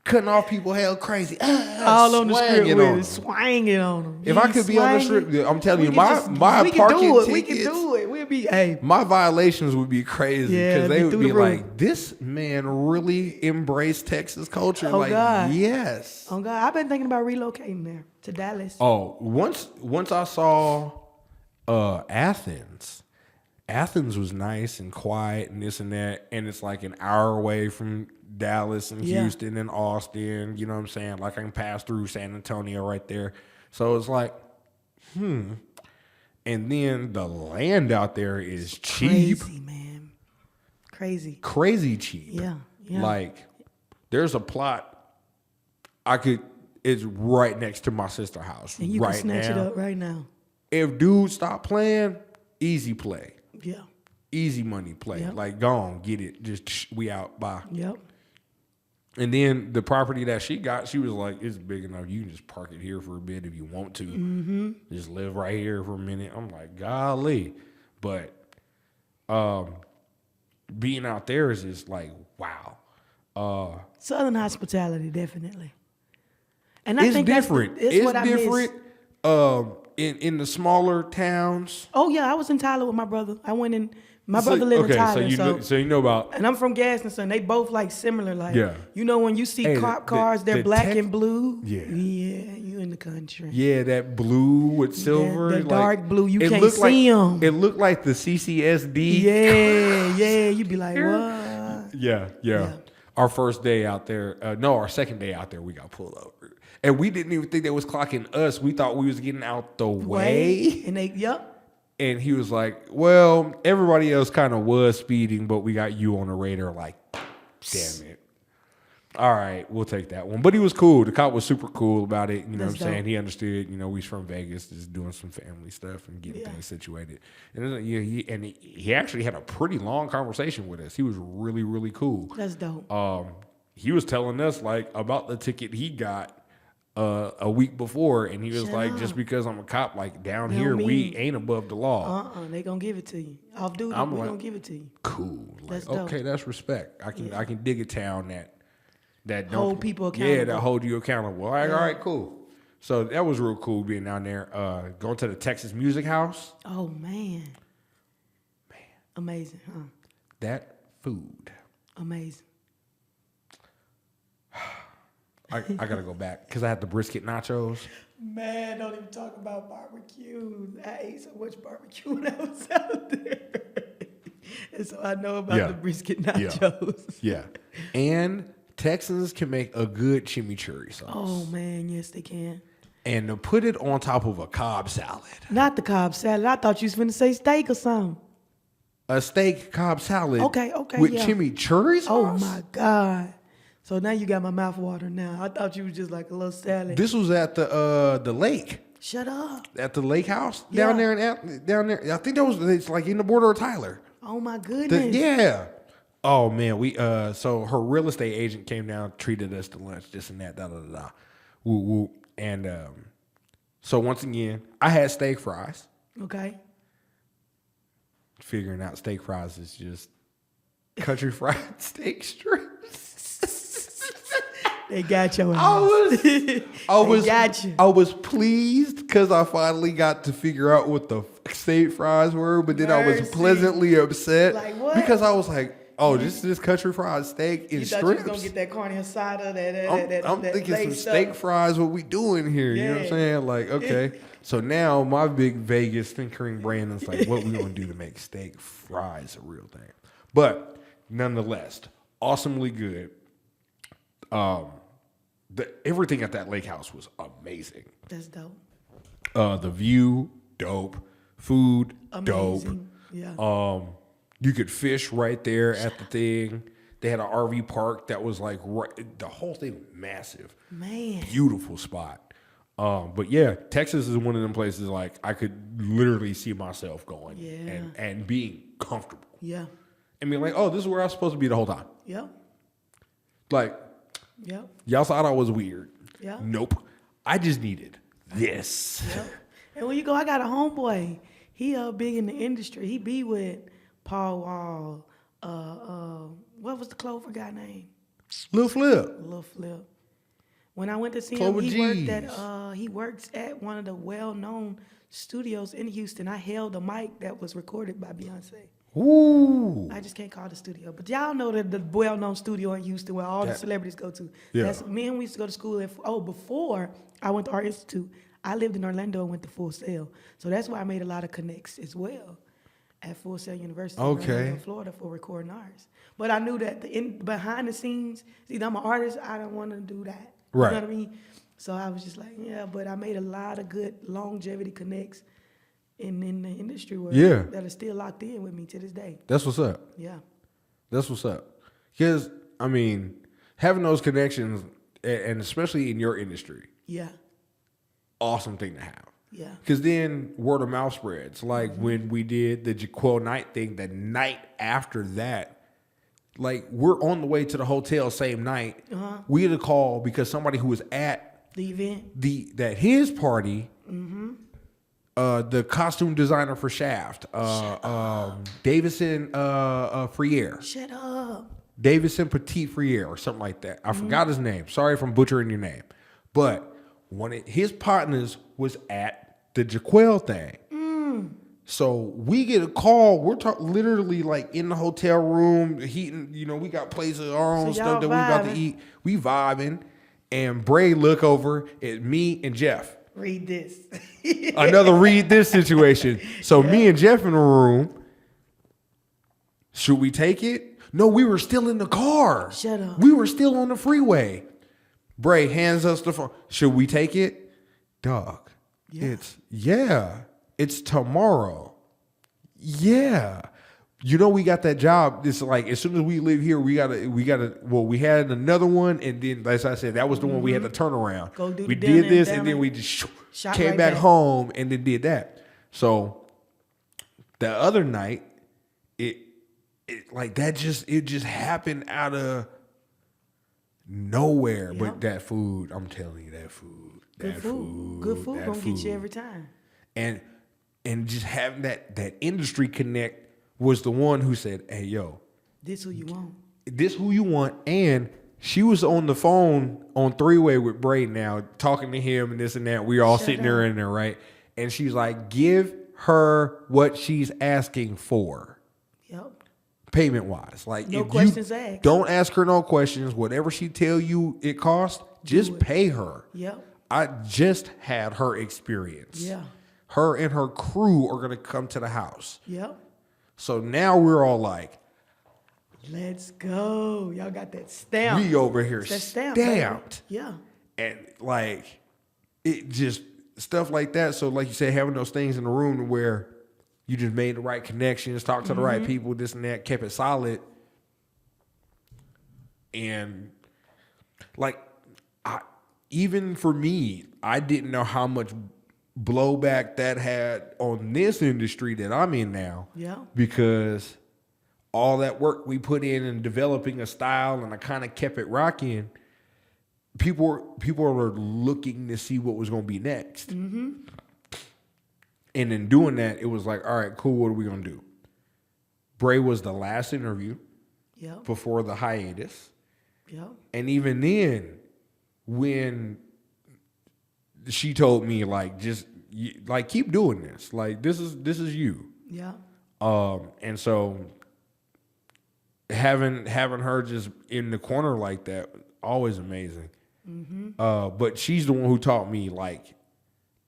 Cutting off people hell crazy. All on the strip with it. Swinging on them. If I could be on the strip, I'm telling you, my parking tickets. We can do it. We'll be, hey. My violations would be crazy because they would be the like, this man really embraced Texas culture. Oh, like, God. Yes. Oh, God. I've been thinking about relocating there to Dallas. Oh, once I saw Athens was nice and quiet and this and that. And it's like an hour away from Dallas and Houston and Austin. You know what I'm saying? Like I can pass through San Antonio right there. So it's like, And then the land out there is cheap. Crazy, man. Crazy. Crazy cheap. Yeah. Like there's a plot it's right next to my sister's house. And you right can snatch it now. up right now. If dudes stop playing, easy play. Yeah. Easy money play. Yep. Like, go on, get it. Just, we out, bye. Yep. And then the property that she got, she was like, it's big enough. You can just park it here for a bit if you want to. Mm-hmm. Just live right here for a minute. I'm like, golly. But being out there is just like, wow. Southern hospitality, definitely. And I it's think different. It's what different. In the smaller towns. Oh yeah, I was in Tyler with my brother. I went in. My brother lived in Tyler, so you know about. And I'm from Gaston, son. They both like similar, like yeah. You know when you see cop cars, they're black and blue. Yeah, you in the country. Yeah, that blue with silver, that dark blue. You can't see them. It looked like the CCSD. Yeah. You be like, what? Yeah. Our first day out there, our second day out there, we got pulled over. And we didn't even think they was clocking us. We thought we was getting out the way. And And he was like, well, everybody else kind of was speeding, but we got you on the radar. Like, damn it. all right, we'll take that one. But he was cool. The cop was super cool about it. You know That's what I'm saying? dope. He understood, we's from Vegas, just doing some family stuff and getting things situated. And then, he actually had a pretty long conversation with us. He was really, really cool. That's dope. He was telling us like about the ticket he got a week before, and he was like, just because I'm a cop, like down here, we ain't above the law. They gonna give it to you. Off duty, we gonna give it to you. Cool. That's like, dope. okay, that's respect. I can dig a town that don't Hold people accountable. Yeah, that hold you accountable. All right, cool. So that was real cool being down there. Going to the Texas Music House. Oh man. Amazing, huh? That food. Amazing. I gotta go back because I had the brisket nachos. Man, don't even talk about barbecue. I ate so much barbecue when I was out there. And so I know about the brisket nachos. Yeah. And Texans can make a good chimichurri sauce. Oh man, yes they can. And to put it on top of a Cobb salad. Not the Cobb salad. I thought you was finna say steak or something. A steak Cobb salad. Okay, with yeah. chimichurri sauce. Oh my God. So now you got my mouth watering now. I thought you was just like a little salad. This was at the lake. Shut up. At the lake house down there I think it's like in the border of Tyler. Oh my goodness. Yeah. Oh man, we so her real estate agent came down, treated us to lunch, this and that, woo woo. And so once again, I had steak fries. Okay. Figuring out steak fries is just country fried steak strips. They got your ass. I was pleased because I finally got to figure out what the steak fries were, but then I was pleasantly upset because I was like, "Oh, this is country fried steak in strips." You thought you was gonna get that carne asada, I'm thinking some steak fries. What we doing here? You know what I'm saying? Like, okay. So now my big Vegas tinkering brain is like, what we gonna do to make steak fries a real thing? But nonetheless, awesomely good. Everything at that lake house was amazing. That's dope. The view, dope. Food, amazing. dope. Yeah. You could fish right there at the thing. They had an RV park that was like the whole thing was massive. Man. Beautiful spot. But yeah, Texas is one of them places like I could literally see myself going and being comfortable. Yeah. I mean, like, oh, this is where I was supposed to be the whole time. Yep. Like, y'all thought I was weird. Yeah. Nope. I just needed this. Yep. And when you go, I got a homeboy. He big in the industry. He be with Paul Wall. What was the Clover guy name? Lil Flip. Lil Flip. When I went to see Clover him, he works at one of the well-known studios in Houston. I held a mic that was recorded by Beyonce. Ooh. I just can't call it the studio. But y'all know that the well-known studio in Houston where all the celebrities go to. Yeah. That's me and we used to go to school. Before I went to Art Institute, I lived in Orlando and went to Full Sail. So that's why I made a lot of connects as well at Full Sail University in Orlando, Florida for recording arts. But I knew that behind the scenes, see, I'm an artist, I don't want to do that. Right. You know what I mean? So I was just like, yeah, but I made a lot of good longevity connects in the industry world that are still locked in with me to this day. That's what's up. Yeah. That's what's up. Because, I mean, having those connections, and especially in your industry, awesome thing to have. Yeah. Because then word of mouth spreads. Like when we did the Jaquel Knight thing, the night after that, like we're on the way to the hotel same night. We get a call because somebody who was at the event, that his party, the costume designer for Shaft, Davison Friere. Shut up. Davison Petit Friere or something like that. I forgot his name. Sorry if I'm butchering your name. But one of his partners was at the Jaquel thing. So we get a call. We're literally like in the hotel room, heating, we got plates of our own stuff that we about to eat. We vibing. And Bray look over at me and Jeff. Read this. Another read this situation. So me and Jeff in the room. Should we take it? No, we were still in the car. Shut up. We were still on the freeway. Bray hands us the phone. Should we take it? Dog. It's tomorrow. Yeah. you know, we got that job. It's like as soon as we live here, we gotta. Well, we had another one, and then as I said, that was the one we had to turn around. Go do we the did dinner this, and and then we just came right back back home, and then did that. So the other night, it like that just happened out of nowhere. Yep. But that food, I'm telling you, that food, Good food gonna get you every time. And just having that industry connect was the one who said, "Hey, yo, this who you want. This who you want." And she was on the phone on 3-way with Bray now, talking to him and this and that. We all sitting there in there, right? And she's like, "Give her what she's asking for." Yep. Payment wise, like No if questions you asked. don't ask her no questions. Whatever she tell you it costs, just pay her. Yep. I just had her experience. Yeah. Her and her crew are gonna come to the house. Yep. So now we're all like, let's go. Y'all got that stamp. we over here That stamped. Yeah. And like, it just, stuff like that. So like you said, having those things in the room where you just made the right connections, talked to the right people, this and that, kept it solid. And like, even for me, I didn't know how much blowback that had on this industry that I'm in now. Yeah. Because all that work we put in developing a style, and I kind of kept it rocking. People are looking to see what was going to be next. Mm-hmm. And in doing that, it was like, all right, cool, what are we going to do? Bray was the last interview before the hiatus. Yep. And even then, when she told me, like, just like, keep doing this. Like, this is you. Yeah. And so having her just in the corner like that, always amazing. Mm-hmm. But she's the one who taught me, like,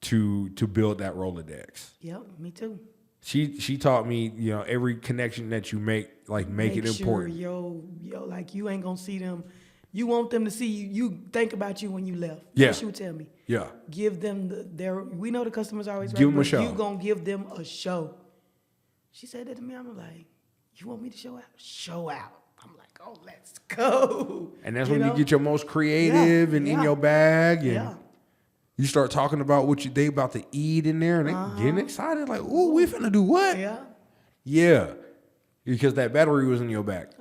to build that Rolodex. Yep, me too. She taught me, you know, every connection that you make, like, make it important. Yo, like, you ain't gonna see them. You want them to see you. You think about you when you left. Yeah. That's what she would tell me. Yeah. Give them their. We know the customers always right. Give them a show. You gonna give them a show. She said that to me. I'm like, you want me to show out? Show out. I'm like, oh, let's go. And that's when you get your most creative and in your bag, and you start talking about what they about to eat in there, and they getting excited, like, ooh, we finna do what? Yeah, because that battery was in your back.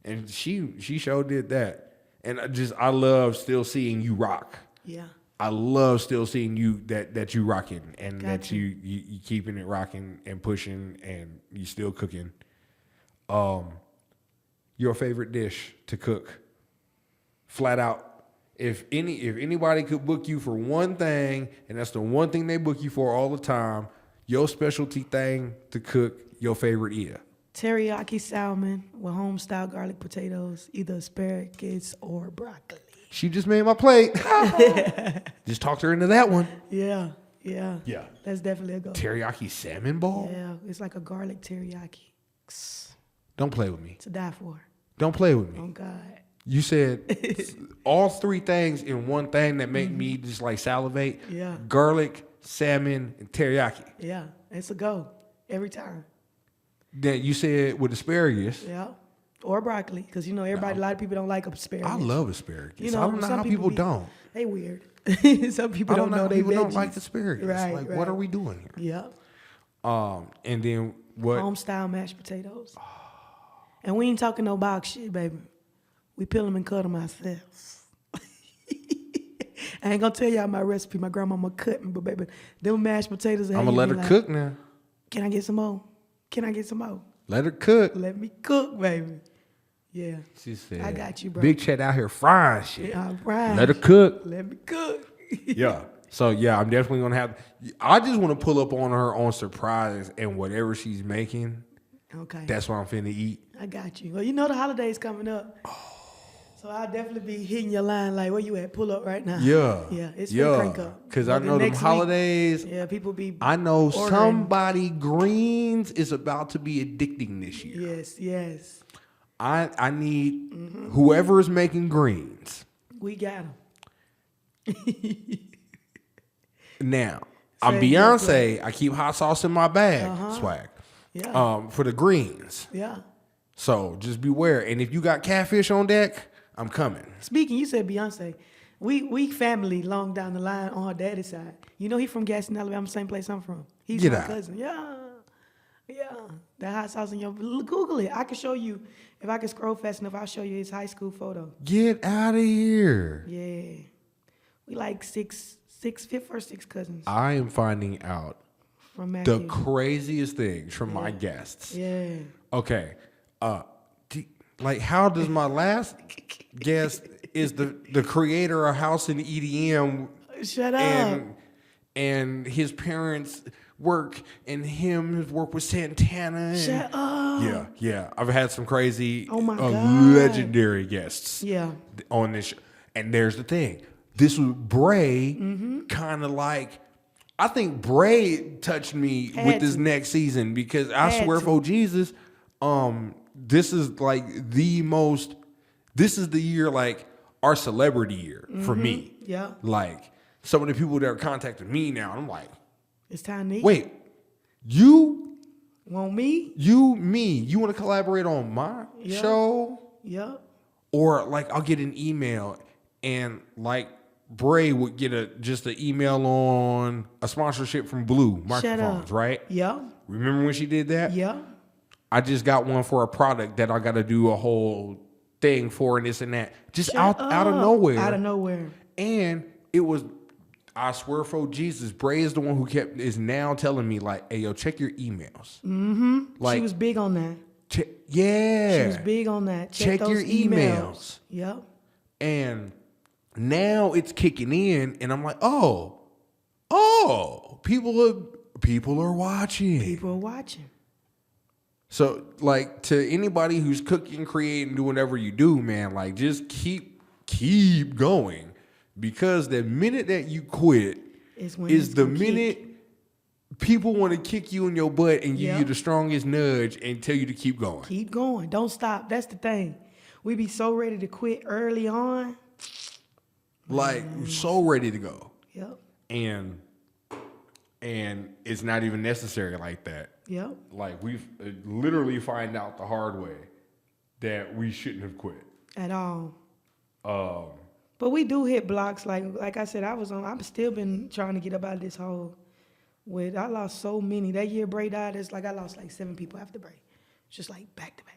And she sure did that. And I love still seeing you rock. Yeah. I love still seeing you that you rocking, and that you keeping it rocking and pushing, and you still cooking. Your favorite dish to cook, flat out. If anybody could book you for one thing, and that's the one thing they book you for all the time, your specialty thing to cook, your favorite is? Teriyaki salmon with home-style garlic potatoes, either asparagus or broccoli. She just made my plate. Just talked her into that one. Yeah. That's definitely a go. Teriyaki salmon ball? Yeah, it's like a garlic teriyaki. Don't play with me. To die for. Don't play with me. Oh, God. You said all three things in one thing that make me just like salivate. Yeah. Garlic, salmon, and teriyaki. Yeah, it's a go every time. Then you said with asparagus. Yeah. Or broccoli, because, you know, a lot of people don't like asparagus. I love asparagus. You know, I don't know how people don't. They weird. Some people don't know they people veggies. don't like asparagus. Right, like, what are we doing here? Yeah. And then what? Home-style mashed potatoes. And we ain't talking no box shit, baby. We peel them and cut them ourselves. I ain't gonna tell y'all my recipe. My grandmama cut me, but baby, them mashed potatoes. I'm gonna let her cook now. Can I get some more? Let her cook. Let me cook, baby. Yeah. She said, I got you, bro. Big Chatt out here frying shit. Yeah, right. Let her cook. Let me cook. Yeah. So, yeah, I'm definitely going to have... I just want to pull up on her on surprise, and whatever she's making, that's what I'm finna eat. I got you. Well, you know the holidays coming up. So I'll definitely be hitting your line like, where you at? Pull up right now. Yeah. Yeah, it's gonna crank up. Because I know them holidays... people be I know ordering. somebody greens is about to be addicting this year. Yes. I need whoever is making greens. We got them. Now, I'm Beyonce. I keep hot sauce in my bag. Swag. Yeah. For the greens. Yeah. So just beware. And if you got catfish on deck, I'm coming. Speaking, you said Beyonce. We family long down the line on her daddy's side. You know he from Gaston, Alabama, same place I'm from. He's Get my out. cousin. Yeah. Yeah. That hot sauce in your Google it. I can show you. If I can scroll fast enough, I'll show you his high school photo. Get out of here. Yeah. We like fifth or sixth cousins I am finding out from Matthew. the craziest things from my guests. Yeah. Okay. Like, how does my last guest is the creator of House in EDM Shut up. and his parents work and his work with Santana. And, Shut up. Yeah. I've had some crazy, Oh my God. legendary guests. Yeah. On this show. And there's the thing. This was Bray, Mm-hmm. kind of like. I think Bray touched me with this next season because I swear for Jesus, this is like this is the year, like our celebrity year for me. Yeah. Like some of the people that are contacting me now, I'm like, It's time to eat. wait, you Want me? you want to collaborate on my show? Yep. Or like I'll get an email and like Bray would get just an email on a sponsorship from Blue Microphones, right? Yep. Remember when she did that? Yep. I just got one for a product that I got to do a whole thing for and this and that. Just out of nowhere. Out of nowhere. And it was, I swear for Jesus, Bray is the one who is now telling me like, hey, yo, check your emails. Mm-hmm. Like, she was big on that. Yeah. She was big on that. Check those your emails. Yep. And now it's kicking in, and I'm like, oh, people are watching. People are watching. So, like, to anybody who's cooking, creating, doing whatever you do, man, like, just keep going, because the minute that you quit is the minute people want to kick you in your butt and give you the strongest nudge and tell you to keep going. Keep going. Don't stop. That's the thing. We be so ready to quit early on. Like, so ready to go. Yep. And it's not even necessary like that. Yep. Like, we've literally find out the hard way that we shouldn't have quit. At all. But we do hit blocks. Like I said, I've still been trying to get up out of this hole. I lost so many. That year Bray died, it's like I lost like 7 people after Bray. It's just like back to back.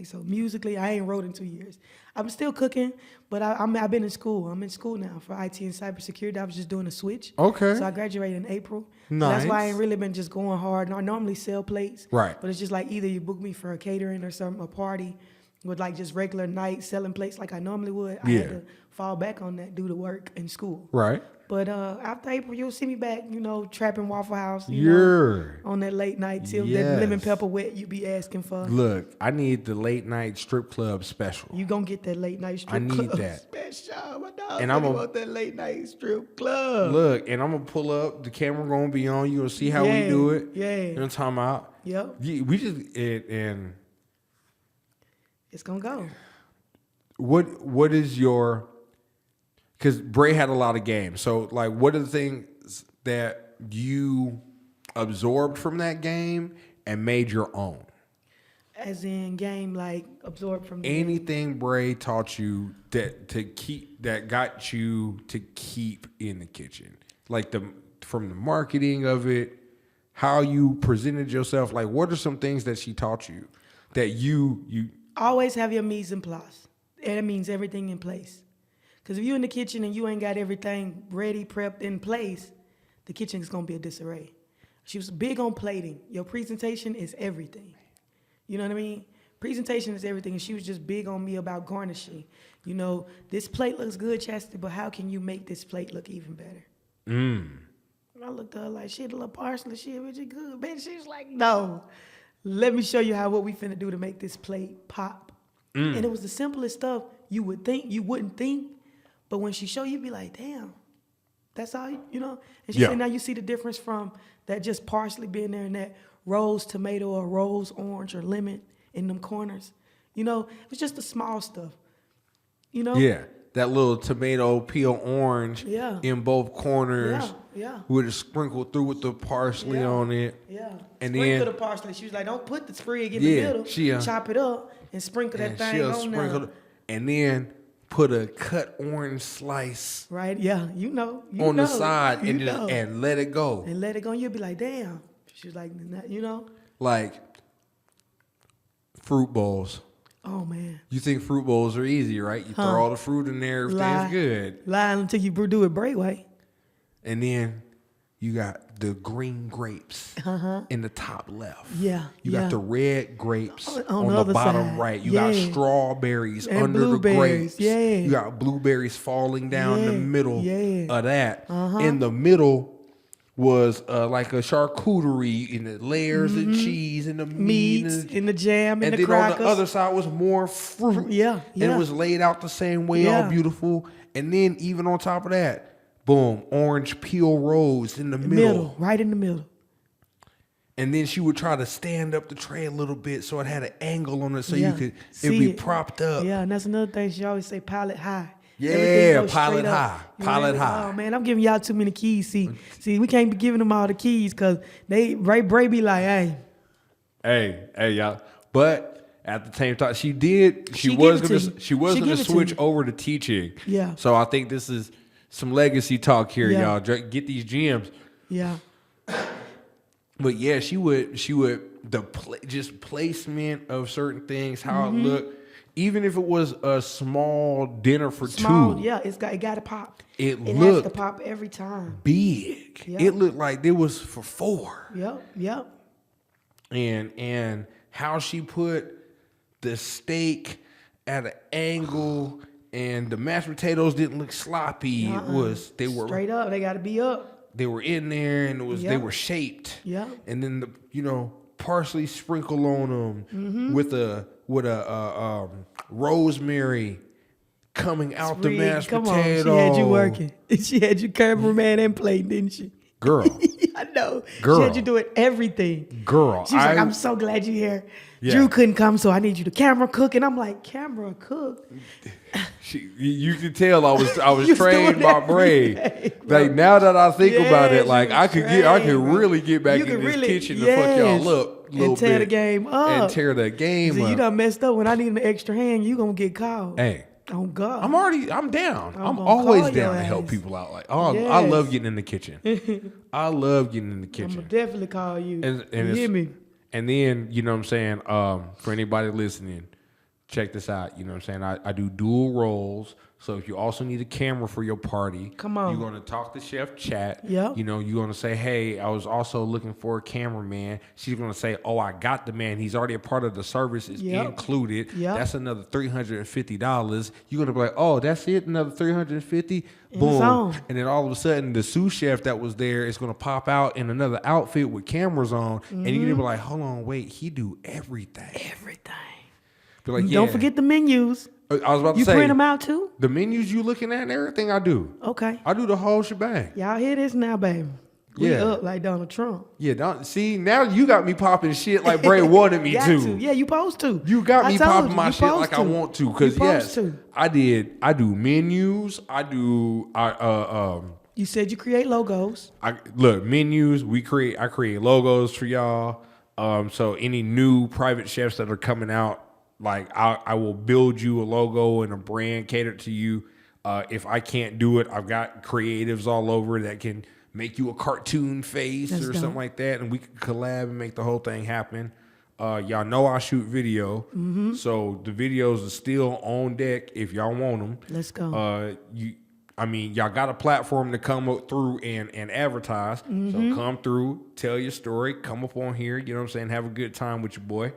So musically, I ain't wrote in 2 years. I'm still cooking, but I've been in school. I'm in school now for IT and cybersecurity. I was just doing a switch. Okay. So I graduated in April. Nice. So that's why I ain't really been just going hard. I normally sell plates. Right. But it's just like either you book me for a catering or a party with like just regular night selling plates like I normally would. I had to fall back on that due to work and school. Right. But after April, you'll see me back, trapping Waffle House, on that late night till that lemon pepper wet you be asking for. Look, I need the late night strip club special. You gonna get that late night strip club. I need that. Special. My dog and I'm gonna want that late night strip club. Look, and I'm gonna pull up. The camera gonna be on. You gonna see how we do it. Yeah. You know what I'm talking about? Yep. Yeah, we just and it's gonna go. What is your? Because Bray had a lot of games. So, like, what are the things that you absorbed from that game and made your own? As in game, like, absorbed from the anything game. Bray taught you that got you to keep in the kitchen, like from the marketing of it, how you presented yourself. Like, what are some things that she taught you that you always have your mise en place, and it means everything in place. Because if you're in the kitchen and you ain't got everything ready, prepped, in place, the kitchen is going to be a disarray. She was big on plating. Your presentation is everything. You know what I mean? Presentation is everything. And she was just big on me about garnishing. This plate looks good, Chastity, but how can you make this plate look even better? And I looked at her like, shit, a little parsley, shit, but you good. Man, she was like, no. Let me show you what we finna do to make this plate pop. And it was the simplest stuff you wouldn't think. But when she show you, be like, damn, that's all, And she said, now you see the difference from that just parsley being there and that rose tomato or rose orange or lemon in them corners. It was just the small stuff, Yeah, that little tomato peel orange in both corners. Yeah. With it sprinkled through with the parsley on it. Yeah. And sprinkle then the parsley. She was like, don't put the sprig in the middle. Chop it up and sprinkle that thing on there. And then put a cut orange slice. Right, yeah. On the side and let it go. And let it go. You'll be like, damn. She was like, Like fruit bowls. Oh, man. You think fruit bowls are easy, right? You throw all the fruit in there, everything's good. Lying until you do it Bray way. And then you got the green grapes in the top left. Yeah. You got the red grapes on the the bottom side. right. You got strawberries and under the grapes. Yeah. You got blueberries falling down the middle of that. In the middle was like a charcuterie in the layers of cheese and the meat and the jam and the then crackers. on the other side was more fruit. Yeah. And it was laid out the same way, all beautiful. And then even on top of that, boom, orange peel rolls in the middle. Right in the middle. And then she would try to stand up the tray a little bit so it had an angle on it so you could, it'd be propped up. Yeah, and that's another thing. She always say palate high. Yeah, pilot high. Oh, man, I'm giving y'all too many keys. See, we can't be giving them all the keys because Bray be like, hey, y'all. But at the same time, she was gonna switch over to teaching. Yeah. So I think this is some legacy talk here, y'all. Get these gems. Yeah. But yeah, she would just placement of certain things, how it looked. Even if it was a small dinner for two. Yeah, it got to pop. It has to pop every time. Big. Yep. It looked like it was for 4. Yep. And how she put the steak at an angle and the mashed potatoes didn't look sloppy. They were straight up. They got to be up. They were in there and they were shaped. Yeah. And then the parsley sprinkle on them with a rosemary coming out the mashed potato. She had you working. She had you cameraman and plate, didn't she? Girl. I know. Girl. She had you doing everything. Girl. She was like, I'm so glad you're here. Yeah. Drew couldn't come, so I need you to camera cook. And I'm like, camera cook? You could tell I was trained by Bray. Like now that I think about it, like I could really get back in this kitchen to fuck y'all up a little and tear bit. the game up. And tear the game up. You done messed up. When I need an extra hand, you gonna get called. Hey. Oh God. I'm down. I'm always down to help people out. Like, I love getting in the kitchen. I love getting in the kitchen. I'm gonna definitely call you. And you hear me? And then, you know what I'm saying, for anybody listening, check this out. You know what I'm saying? I do dual roles. So if you also need a camera for your party, come on. You're going to talk to Chef Chatt. Yep. You know, you're going to say, hey, I was also looking for a cameraman. She's going to say, oh, I got the man. He's already a part of the service. It's included. Yep. That's another $350. You're going to be like, oh, that's it? Another $350? Boom. And then all of a sudden, the sous chef that was there is going to pop out in another outfit with cameras on. And you're going to be like, hold on, wait, he do everything. Be like, Don't forget the menus. I was about to say. You print them out too? The menus you looking at and everything I do. Okay. I do the whole shebang. Y'all hear this now, baby. We up like Donald Trump. Yeah, see, now you got me popping shit like Bray wanted me to. Yeah, you supposed to. You got me popping my shit like I want to. Because yes, I do menus. You said you create logos. Menus, I create logos for y'all. So any new private chefs that are coming out, like I will build you a logo and a brand catered to you. If I can't do it, I've got creatives all over that can make you a cartoon face or something like that, and we can collab and make the whole thing happen. Y'all know I shoot video, so the videos are still on deck if y'all want them. Let's go. Y'all got a platform to come up through and advertise. So come through, tell your story, come up on here. You know what I'm saying? Have a good time with your boy.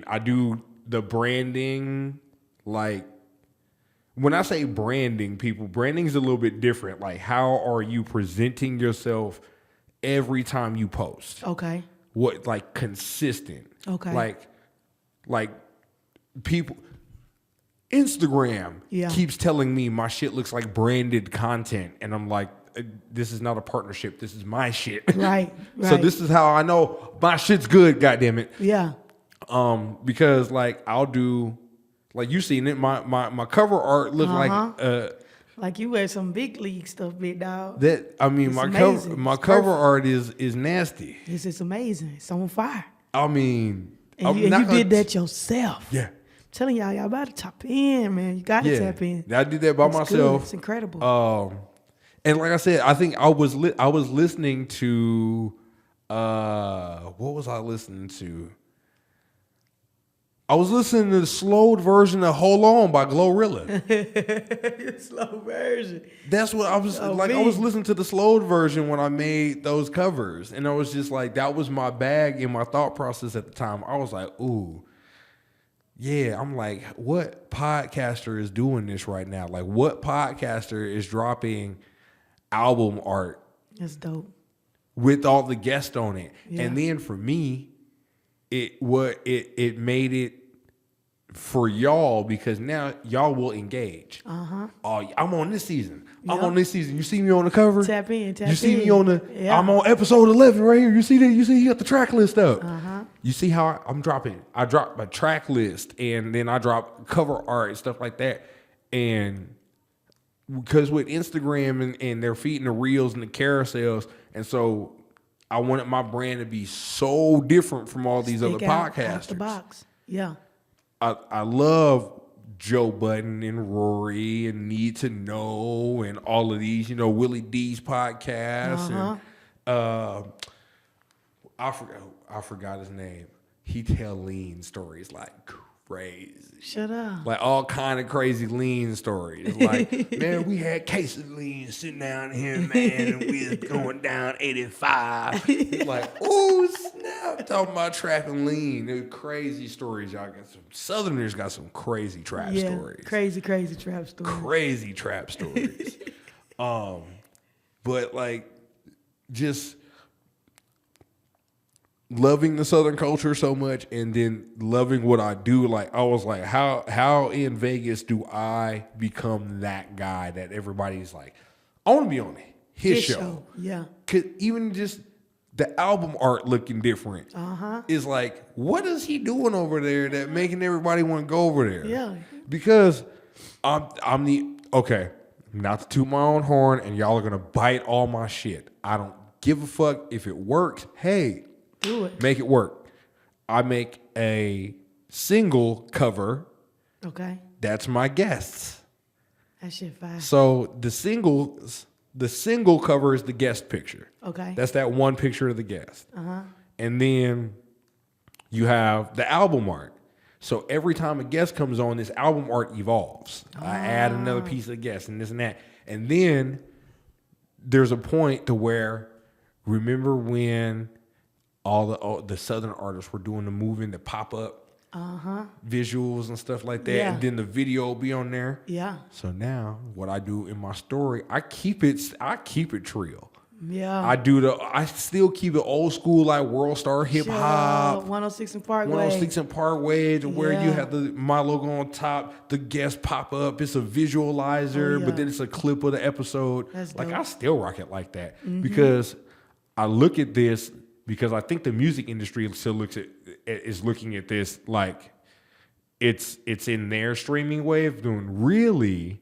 I do the branding. Like when I say branding, branding is a little bit different. Like how are you presenting yourself every time you post? Okay. What, like consistent? Okay. Like people. Instagram keeps telling me my shit looks like branded content, and I'm like, this is not a partnership. This is my shit. Right. So this is how I know my shit's good. Goddamn it. Yeah. Because like I'll do, like you seen it, my cover art look like you wear some big league stuff, big dog. that. I mean, It's my cover art is nasty. This is amazing. It's on fire. I mean, And you did that yourself. Yeah. I'm telling y'all about to tap in, man. You got to tap in. I did that by myself. Good. It's incredible. And like I said, I think I was listening to what was I listening to? I was listening to the slowed version of "Hold On" by Glorilla. Slow version. That's what I was like. I was listening to the slowed version when I made those covers, and I was just like, that was my bag in my thought process at the time. I was like, ooh, yeah. I'm like, what podcaster is doing this right now? Like, what podcaster is dropping album art? That's dope. With all the guests on it. Yeah. And then for me, it made it for y'all because now y'all will engage. Oh, I'm on this season. I'm on this season. You see me on the cover? Tap in. You see me on the I'm on episode 11 right here. You see that? You see you got the track list up. You see how I'm dropping? I drop my track list and then I drop cover art and stuff like that. And because with Instagram and they're feeding the reels and the carousels, and so I wanted my brand to be so different from all these other podcasters. Out the box. Yeah. I love Joe Budden and Rory and Need to Know and all of these, Willie D's podcasts and I forgot his name. He tell lean stories like crazy. Shut up. Like all kind of crazy lean stories. Like, man, we had cases of lean sitting down here, man, and we was going down 85. It's like, oh snap, talking about trapping lean. They're crazy stories. Y'all got some Southerners got some crazy trap stories. Crazy trap stories. Crazy trap stories. But like just loving the Southern culture so much and then loving what I do, like I was like, how in Vegas do I become that guy that everybody's like, I want to be on his show. Yeah. Cause even just the album art looking different is like, what is he doing over there that making everybody want to go over there? Yeah. Because I'm not to toot my own horn and y'all are gonna bite all my shit. I don't give a fuck if it works. Hey, do it. Make it work. I make a single cover. Okay. That's my guests. That shit fire. So the single cover is the guest picture. Okay. That's that one picture of the guest. And then you have the album art. So every time a guest comes on, this album art evolves. I add another piece of the guest and this and that. And then there's a point to where, remember when all the Southern artists were doing the moving, the pop-up visuals and stuff like that. Yeah. And then the video will be on there. Yeah. So now what I do in my story, I keep it trill. Yeah. I still keep it old school, like World Star Hip Hop. 106 and Parkway. 106 and Parkway, to where you have my logo on top, the guest pop up. It's a visualizer, but then it's a clip of the episode. That's like dope. I still rock it like that because I look at this. Because I think the music industry still is looking at this like it's in their streaming way of doing. Really,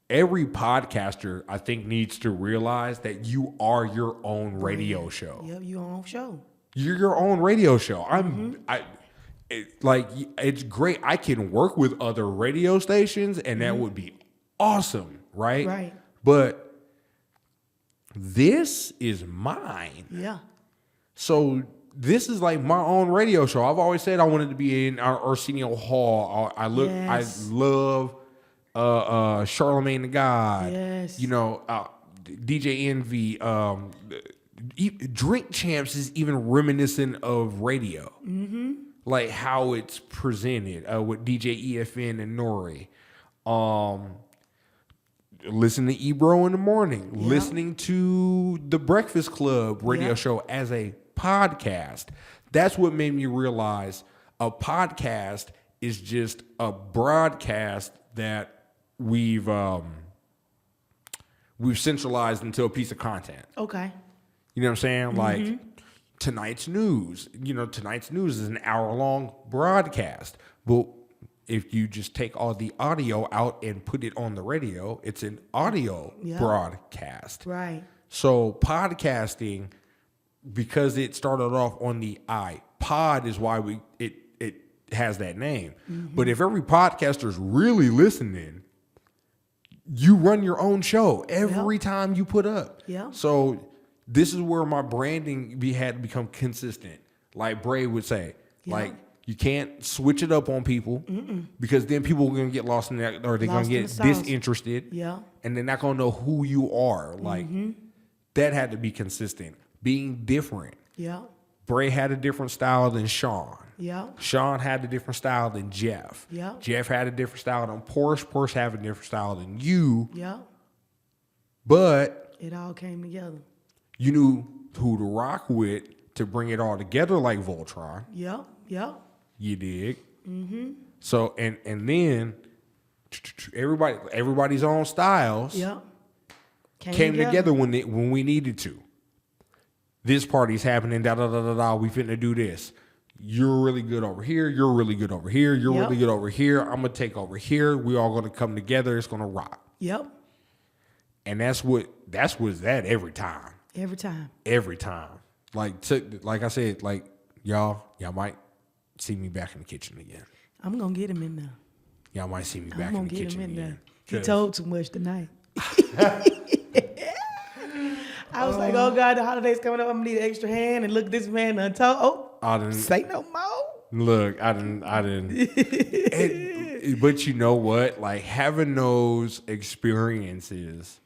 every podcaster I think needs to realize that you are your own radio show. Yep, your own show. You're your own radio show. It's great. I can work with other radio stations, and that would be awesome, right? Right. But this is mine. Yeah. So this is like my own radio show. I've always said I wanted to be in Arsenio Hall. I love Charlemagne the God. Yes. DJ Envy. Drink Champs is even reminiscent of radio. Like how it's presented with DJ EFN and Nori. Listen to Ebro in the morning, listening to the Breakfast Club radio show as a podcast. That's what made me realize a podcast is just a broadcast that we've centralized into a piece of content. Okay. You know what I'm saying? Like tonight's news. Tonight's news is an hour-long broadcast. But if you just take all the audio out and put it on the radio, it's an audio broadcast. Right. So podcasting, because it started off on the iPod, is why it has that name. Mm-hmm. But if every podcaster's really listening, you run your own show every time you put up. Yeah. So this is where my branding had to become consistent. Like Bray would say, like you can't switch it up on people because then people are going to get lost in that, or they're going to get disinterested. Yeah. And they're not going to know who you are. Like that had to be consistent. Being different. Yeah. Bray had a different style than Shawn. Yeah. Shawn had a different style than Jeff. Yeah. Jeff had a different style than Porsche. Porsche had a different style than you. Yeah. But it all came together. You knew who to rock with to bring it all together, like Voltron. Yeah. Yeah. You dig? Mm-hmm. So and then everybody's own styles. Yeah. Came together when we needed to. This party's happening, da da da da da. We finna do this. You're really good over here. You're really good over here. You're really good over here. I'm gonna take over here. We all gonna come together. It's gonna rock. Yep. And that's that every time. Every time. Every time. Like I said, like y'all might see me back in the kitchen again. I'm gonna get him in there. Y'all might see me back in the kitchen again. He told too much tonight. I was like, oh God, the holidays coming up. I'm gonna need an extra hand. And look at this man done told. Oh, say no more. Look, I didn't. But you know what? Like having those experiences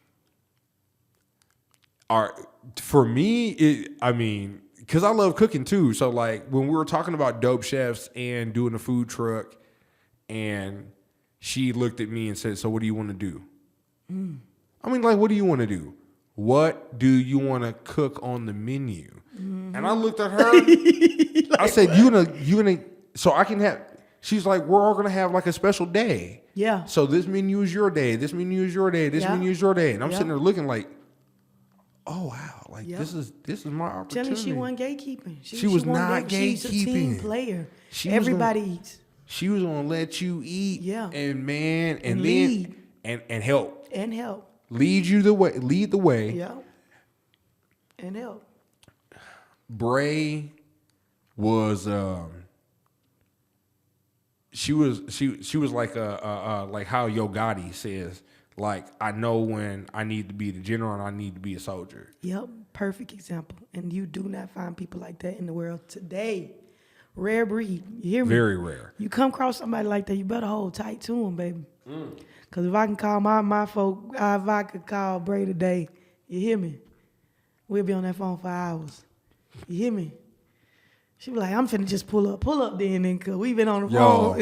are, for me, because I love cooking too. So like when we were talking about dope chefs and doing a food truck, and she looked at me and said, "So what do you want to do?" What do you want to do? What do you want to cook on the menu? Mm-hmm. And I looked at her. Like, I said, "You gonna, so I can have." She's like, "We're all gonna have like a special day." Yeah. So this menu is your day. This menu is your day. This menu is your day. And I'm sitting there looking like, "Oh wow! Like this is my opportunity." Tell me she wasn't gatekeeping. She was not gatekeeping. She's a team player. Everybody eats. She was gonna let you eat. Yeah. And then lead. and help. And help. Lead the way. Yeah. And help. Bray was she was like like how Yo Gotti says, like, I know when I need to be the general and I need to be a soldier. Yep, perfect example. And you do not find people like that in the world today. Rare breed. You hear me? Very rare. You come across somebody like that, you better hold tight to him, baby. Because if I can call my folk, if I could call Bray today, you hear me? We'll be on that phone for hours. You hear me? She be like, I'm finna just pull up then, because we been on the phone.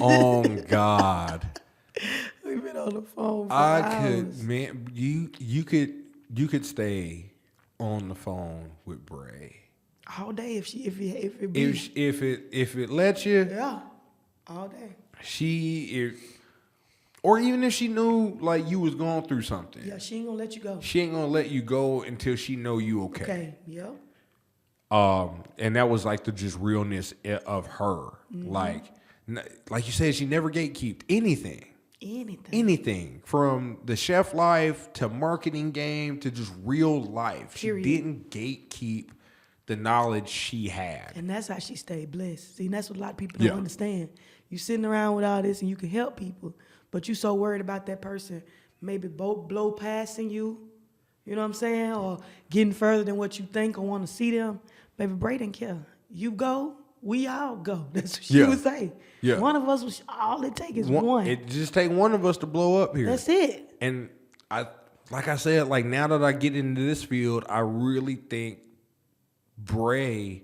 Oh, God. We've been on the phone for hours. You could stay on the phone with Bray all day if it lets you. Yeah, all day. Or even if she knew like you was going through something. Yeah, she ain't gonna let you go. She ain't gonna let you go until she know you okay. Okay, yeah. And that was like the just realness of her. Mm-hmm. Like you said, she never gatekeeped anything. Anything from the chef life to marketing game to just real life. Period. She didn't gatekeep the knowledge she had. And that's how she stayed blessed. See, and that's what a lot of people don't understand. You sitting around with all this and you can help people, but you so worried about that person maybe blow passing you, you know what I'm saying? Or getting further than what you think or want to see them. Baby, Bray didn't care. You go, we all go. That's what she would say. Yeah. One of us, all it takes is one. It just take one of us to blow up here. That's it. And like I said, like now that I get into this field, I really think Bray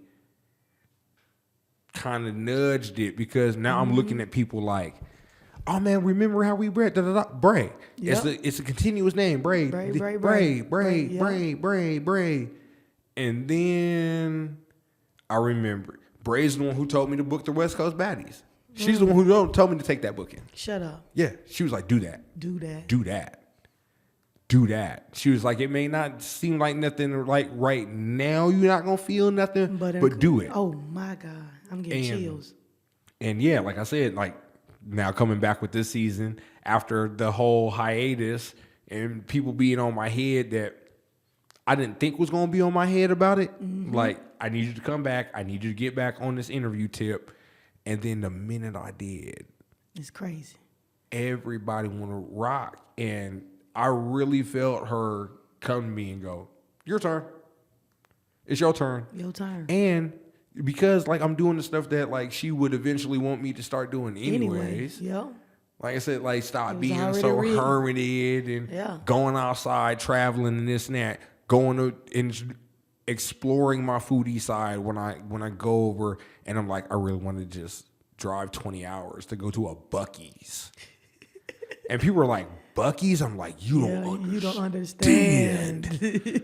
kind of nudged it, because now I'm looking at people like, oh man, remember how we read Bray. Yep. It's a continuous name, Bray. Bray. And then I remember Bray's the one who told me to book the West Coast Baddies. She's the one who told me to take that booking. Shut up. Yeah, she was like, do that. do that. She was like, it may not seem like nothing, like right now you're not gonna feel nothing, but do it. Oh my God, I'm getting chills. And yeah, like I said, like now coming back with this season after the whole hiatus and people being on my head that I didn't think was gonna be on my head about it. Like, I need you to come back. I need you to get back on this interview tip. And then the minute I did, it's crazy. Everybody want to rock. And I really felt her come to me and go, your turn. It's your turn. Your turn. And because like I'm doing the stuff that like she would eventually want me to start doing anyways. Yeah. Like I said, like stop being so hermited and going outside, traveling and this and that, going to and exploring my foodie side when I go over and I'm like, I really want to just drive 20 hours to go to a Buc-ee's. And people are like, Buc-ee's? I'm like, you don't understand.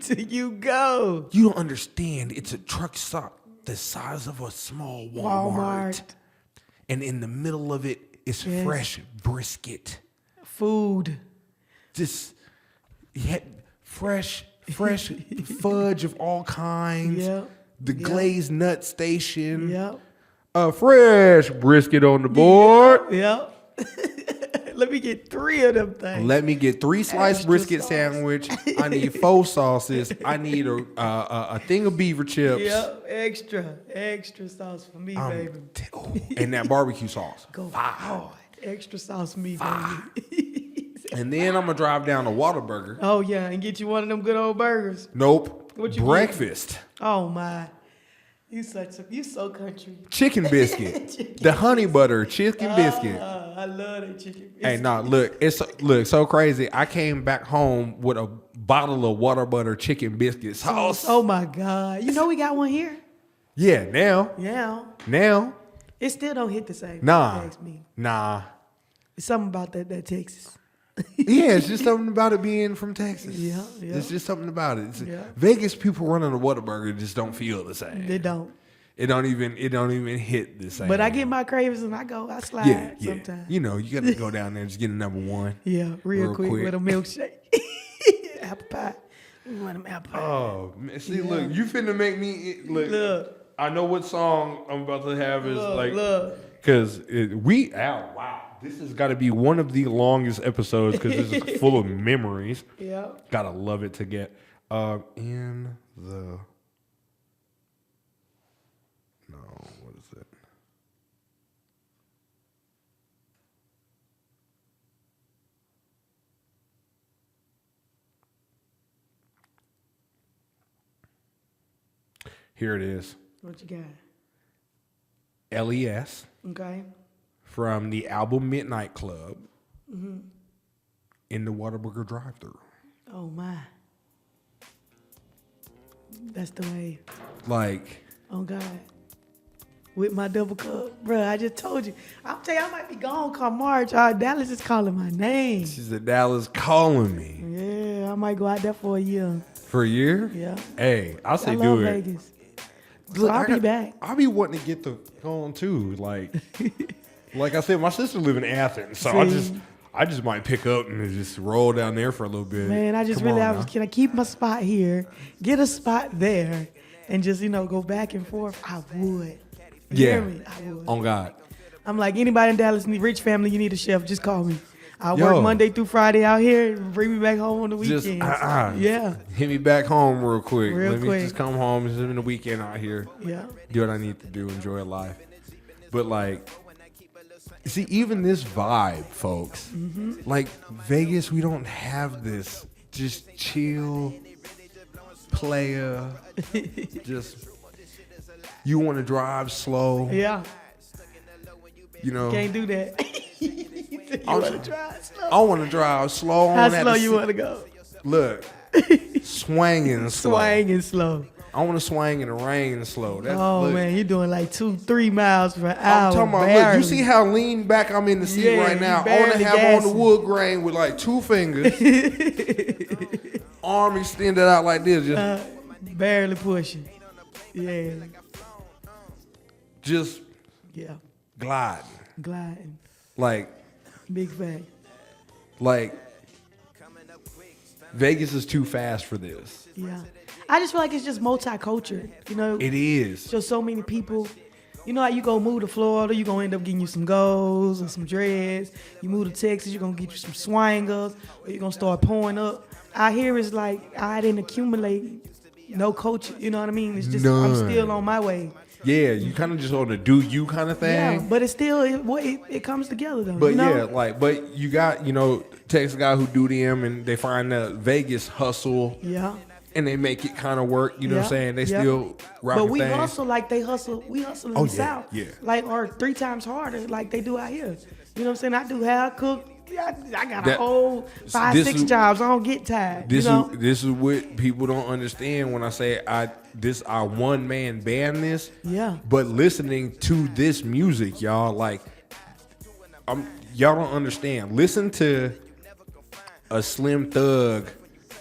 Till you go. You don't understand. It's a truck stop the size of a small Walmart. And in the middle of it is fresh brisket. Food. Just fresh fudge of all kinds. Yep. The glazed nut station. Yep. A fresh brisket on the board. Yep. Let me get 3 of them things. Let me get 3 sliced brisket sandwich. I need 4 sauces. I need a thing of beaver chips. Yep, extra sauce for me, baby. And that barbecue sauce. Go hard. Extra sauce for me, baby. And then I'm gonna drive down to Whataburger. Oh yeah, and get you one of them good old burgers. Nope. What you breakfast? Get? Oh my. You so country. Chicken biscuit. The honey butter chicken biscuit. I love that chicken biscuit. Hey, no, look so crazy. I came back home with a bottle of water butter chicken biscuit sauce. Oh my God. You know we got one here? Yeah, now. Now. It still don't hit the same. Nah. It's something about that Texas. Yeah, it's just something about it being from Texas. Yeah. It's just something about it. Vegas people running a Whataburger just don't feel the same. They don't. It don't even hit the same. But I get my cravings and I slide sometimes. You know, you got to go down there and just get a number 1. Yeah, real quick with a milkshake. Apple pie. We want them apple pie. Oh, man. See, look, you finna make me look. I know what song I'm about to have is because wow. This has got to be one of the longest episodes because this is full of memories. Yeah. Gotta love it to get in the. No, what is it? Here it is. What you got? LES. Okay. From the album Midnight Club in the Whataburger drive-thru. Oh my. That's the way. Like. Oh God. With my double cup. Bruh, I just told you. I'll tell you, I might be gone come March. Dallas is calling my name. She said, Dallas calling me. Yeah, I might go out there for a year. For a year? Yeah. Hey, I'll say I do love it. Vegas. Look, So I'll be back. I'll be wanting to get the going too. Like I said, my sister live in Athens, so I just might pick up and just roll down there for a little bit. Man, I just can I keep my spot here, get a spot there, and just go back and forth? I would. You hear me? I would. On God. I'm like, anybody in Dallas, rich family, you need a chef, just call me. I work Monday through Friday out here, bring me back home on the weekends. Yeah. Hit me back home real quick. Let me just come home and spend the weekend out here. Yeah. Do what I need to do, enjoy life. But see, even this vibe, folks, like Vegas, we don't have this just chill player. Just, you want to drive slow. Yeah. Can't do that. I want to drive slow. I want to drive slow. How slow you want to go? Look, swinging slow. Swinging slow. I want to swing in the rain slow. Man, you're doing like 2-3 miles per hour. I'm talking about, look, you see how lean back I'm in the seat right now? I want to have on the wood grain with like 2 fingers. Arm extended out like this. Just barely pushing. Yeah. Just gliding. Like. Big fact. Like. Vegas is too fast for this. Yeah. I just feel like it's just multicultural. You know, It is. just so many people. You know how you go move to Florida, you gonna end up getting you some goals or some dreads. You move to Texas, you're gonna get you some swangers, or you're gonna start pouring up. Out here it's like I didn't accumulate no culture. You know what I mean? It's just I'm still on my way. Yeah, you kind of just on the do you kind of thing. Yeah, but it's still it comes together though. But you know? yeah, like, but you got, Texas guy who do them and they find the Vegas hustle. Yeah. And they make it kind of work, you know what I'm saying? They still rock. But we hustle like they hustle. We hustle in the South. Yeah. Like, or 3 times harder like they do out here. You know what I'm saying? I do hair, cook. I got a whole 5, 6 jobs. I don't get tired. This is what people don't understand when I say I one man band this. Yeah. But listening to this music, y'all, like, y'all don't understand. Listen to a Slim Thug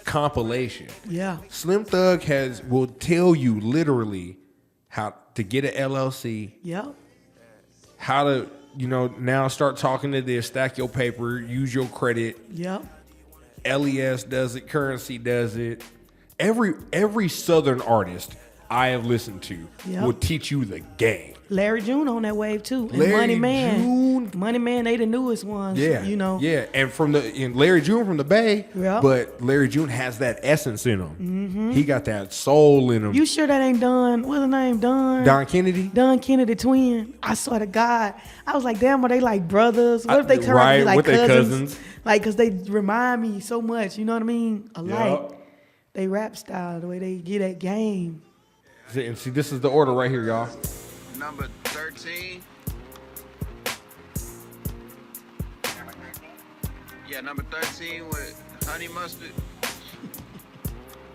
compilation. Yeah. Slim Thug will tell you literally how to get an LLC. Yeah. How to, now start talking to this, stack your paper, use your credit. Yeah. LES does it, Currency does it. Every Southern artist I have listened to will teach you the game. Larry June on that wave too. And Larry Money Man, they the newest ones. Yeah. Yeah. And Larry June from the Bay. Yeah. But Larry June has that essence in him. Mm-hmm. He got that soul in him. You sure that ain't Don? What's the name? Don Kennedy? Don Kennedy twin. I swear to God. I was like, damn, are they like brothers? What if they turn out to be like cousins? Like, because they remind me so much, you know what I mean? Alike. Yep. They rap style, the way they get that game. And see, this is the order right here, y'all. Number 13. Yeah, number 13 with honey mustard.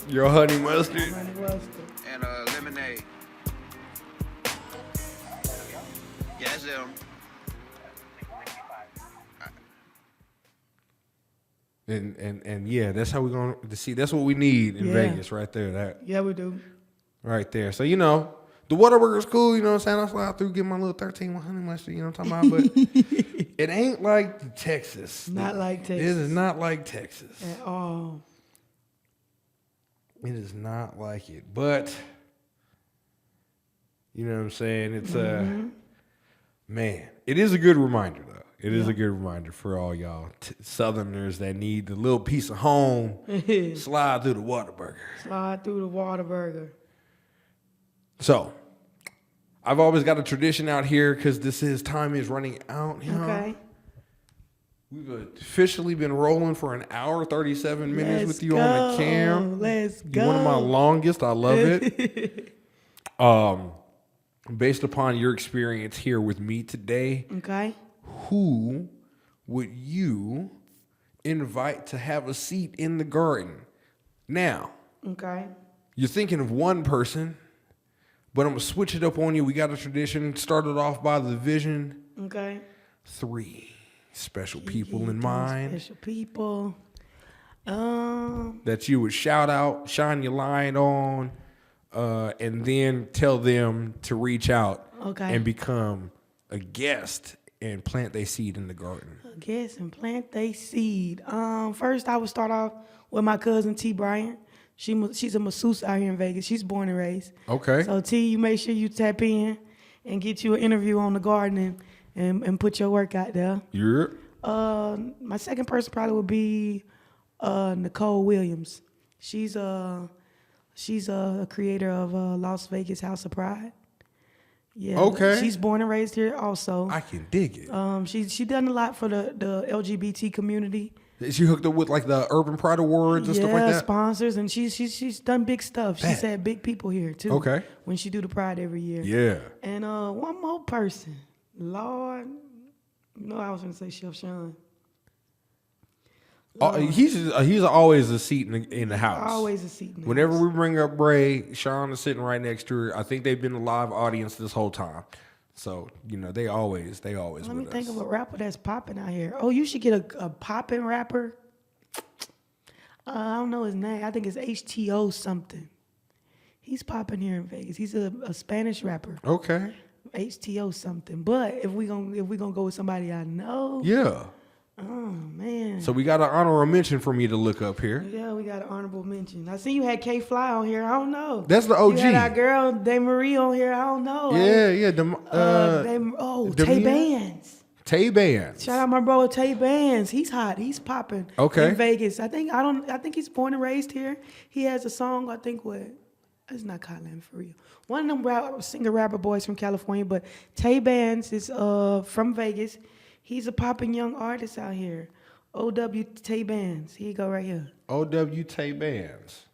Your honey mustard. Honey mustard. And lemonade. Yeah, that's them. And yeah, that's how we're going to see. That's what we need in Vegas right there. Yeah, we do. Right there. So, the Whataburger's cool, you know what I'm saying? I'll slide through, get my little 13 with honey mustard, you know what I'm talking about? But it ain't like Texas. Not like Texas. It is not like Texas. At all. It is not like it. But, you know what I'm saying? It's, man, it is a good reminder, though. It is a good reminder for all y'all Southerners that need the little piece of home. Slide through the Whataburger. Slide through the Whataburger. So, I've always got a tradition out here because time is running out. Okay. We've officially been rolling for an hour, 37 minutes with you on the cam. Let's go. You're one of my longest. I love it. Based upon your experience here with me today. Okay. Who would you invite to have a seat in the garden? Now. Okay. You're thinking of one person. But I'm going to switch it up on you. We got a tradition. Started off by the vision. Okay. 3 special people in mind. Special people. That you would shout out, shine your light on, and then tell them to reach out and become a guest and plant their seed in the garden. A guest and plant their seed. First, I would start off with my cousin T. Bryant. She's a masseuse out here in Vegas. She's born and raised. Okay. So T, you make sure you tap in and get you an interview on the garden and put your work out there. Yeah. My second person probably would be Nicole Williams. She's a creator of Las Vegas House of Pride. Yeah. Okay. She's born and raised here also. I can dig it. She done a lot for the LGBT community. Is she hooked up with like the Urban Pride Awards and stuff like that? Yeah, sponsors, and she's done big stuff. She's had big people here too. Okay. When she do the Pride every year. Yeah. And one more person, Lord, I was gonna say Chef Shawn. He's always a seat in the house. Always a seat in the Whenever house. we bring up Bray, Shawn is sitting right next to her. I think they've been a live audience this whole time. So, they always Let me think us. of a rapper that's popping out here. Oh, you should get a popping rapper. I don't know his name. I think it's HTO something. He's popping here in Vegas. He's a Spanish rapper. Okay. HTO something. But if we gonna go with somebody I know. Yeah. Oh man. So we got an honorable mention for me to look up here. Yeah, we got an honorable mention. I see you had K Fly on here. I don't know. That's the OG. You had our girl Day Marie on here. I don't know. Yeah. Tay Bands. Tay Bands. Shout out my bro Tay Bands. He's hot. He's popping. Okay. In Vegas. I think he's born and raised here. He has a song. I think it's not Cotland for real. One of them singer rapper boys from California, but Tay Bands is from Vegas. He's a popping young artist out here. O.W. Tay Bands. Here you go right here. O.W. Tay Bands.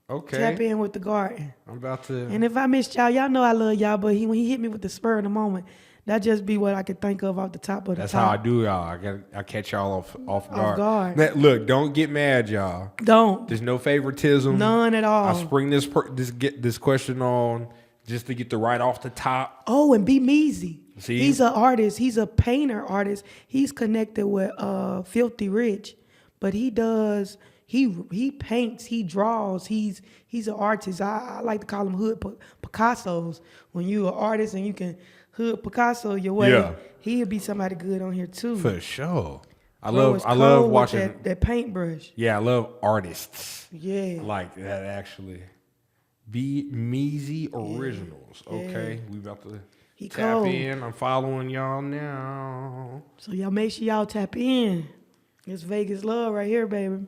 Okay. Tap in with the garden. I'm about to. And if I missed y'all know I love y'all, but when he hit me with the spur in the moment, that just be what I could think of off the top of the That's top. how I do, y'all. I catch y'all off guard. guard. Look, don't get mad, y'all. Don't. There's no favoritism. None at all. I spring this question on just to get the right off the top. Oh, and B Meezy. See? He's an artist. He's a painter artist. He's connected with Filthy Rich, but he paints, he draws. He's an artist. I like to call him hood Picassos. When you an artist and you can hood Picasso your way, Yeah. he'll be somebody good on here too. For sure. I Bro is love cold watching with that paintbrush. Yeah, I love artists. Yeah. Like that actually. B Meezy Originals. Okay. We about to He tap cold. in. I'm following y'all now. So y'all make sure y'all tap in. It's Vegas love right here, baby.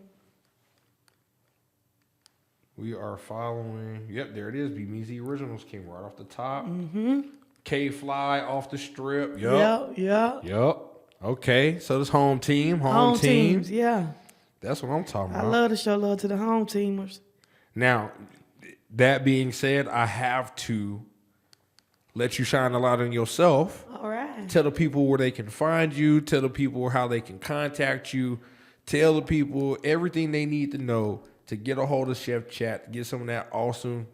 We are following. Yep, there it is. B Meezy Originals came right off the top. Mm-hmm. K Fly off the strip. Yep. Okay. So this home team. Home team. teams, yeah. That's what I'm talking I about. love to show love to the home teamers. Now, that being said, I have to let you shine a light on yourself. All right. Tell the people where they can find you. Tell the people how they can contact you. Tell the people everything they need to know to get a hold of Chef Chatt, to get some of that awesome,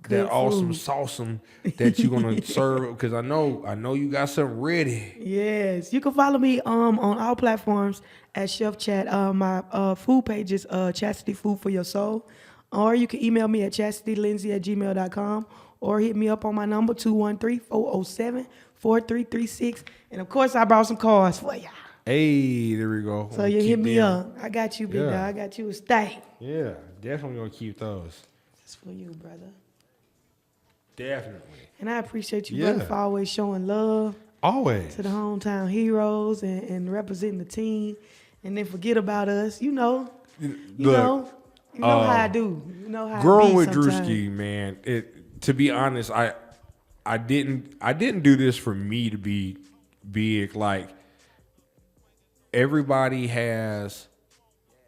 Good food. sauceum that you're gonna serve. Because I know you got something ready. Yes. You can follow me on all platforms at Chef Chatt. My food page is Chastity Food for Your Soul. Or you can email me at chastitylindsay@gmail.com or hit me up on my number 213-407-4336. And of course I brought some cards for y'all. Hey, there we go. So you hit me up. I got you, big dog. I got you a stay. Yeah, definitely gonna keep those. It's for you, brother. Definitely. And I appreciate you, brother, Yeah. for always showing love Always. to the hometown heroes and representing the team. And then forget about us. You know how I do. You know how growing I be with sometimes. Drewski, man. To be honest, I didn't do this for me to be big. Like, everybody has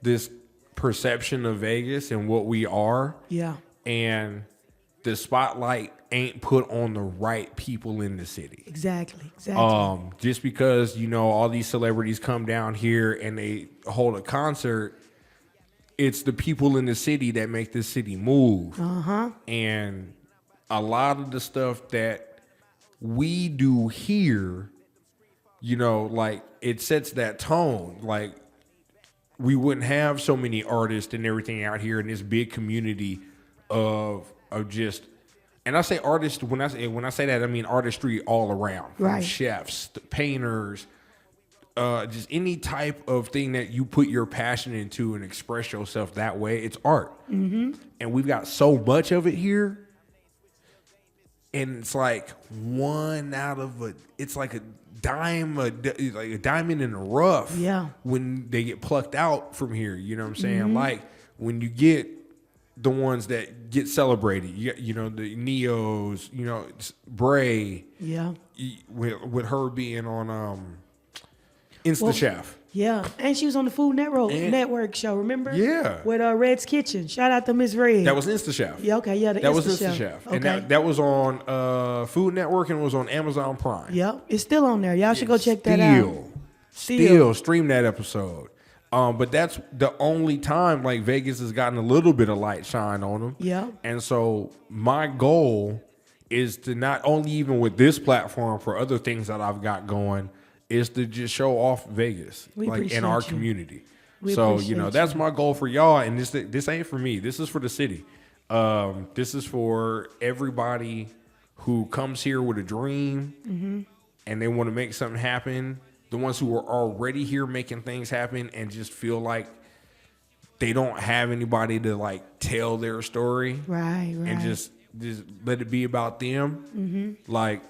this perception of Vegas and what we are. Yeah. And the spotlight ain't put on the right people in the city. Exactly. Just because, all these celebrities come down here and they hold a concert, it's the people in the city that make this city move. Uh-huh. And a lot of the stuff that we do here, like, it sets that tone. Like, we wouldn't have so many artists and everything out here in this big community of just, and I say artists, when I say that, I mean artistry all around. From Right. chefs, painters, just any type of thing that you put your passion into and express yourself that way, it's art. Mm-hmm. And we've got so much of it here. And it's like it's like a diamond in the rough. Yeah. When they get plucked out from here, you know what I'm saying? Like, when you get the ones that get celebrated, the Neos, Bray. Yeah. With her being on Insta Chef. Yeah. And she was on the Food Network show, remember? Yeah. With Red's Kitchen. Shout out to Miss Red. That was Insta Chef. Yeah, okay, yeah, that was Insta Chef. Okay. And that was on Food Network and it was on Amazon Prime. Yep, it's still on there. Y'all should go check that out. Still stream that episode. But that's the only time like Vegas has gotten a little bit of light shine on them. Yeah. And so my goal is to not only even with this platform for other things that I've got going is to just show off Vegas in our community. So, that's my goal for y'all. And this ain't for me. This is for the city. This is for everybody who comes here with a dream and they want to make something happen. the ones who are already here making things happen and just feel like they don't have anybody to like tell their story. Right. And just let it be about them. Mm-hmm. Like,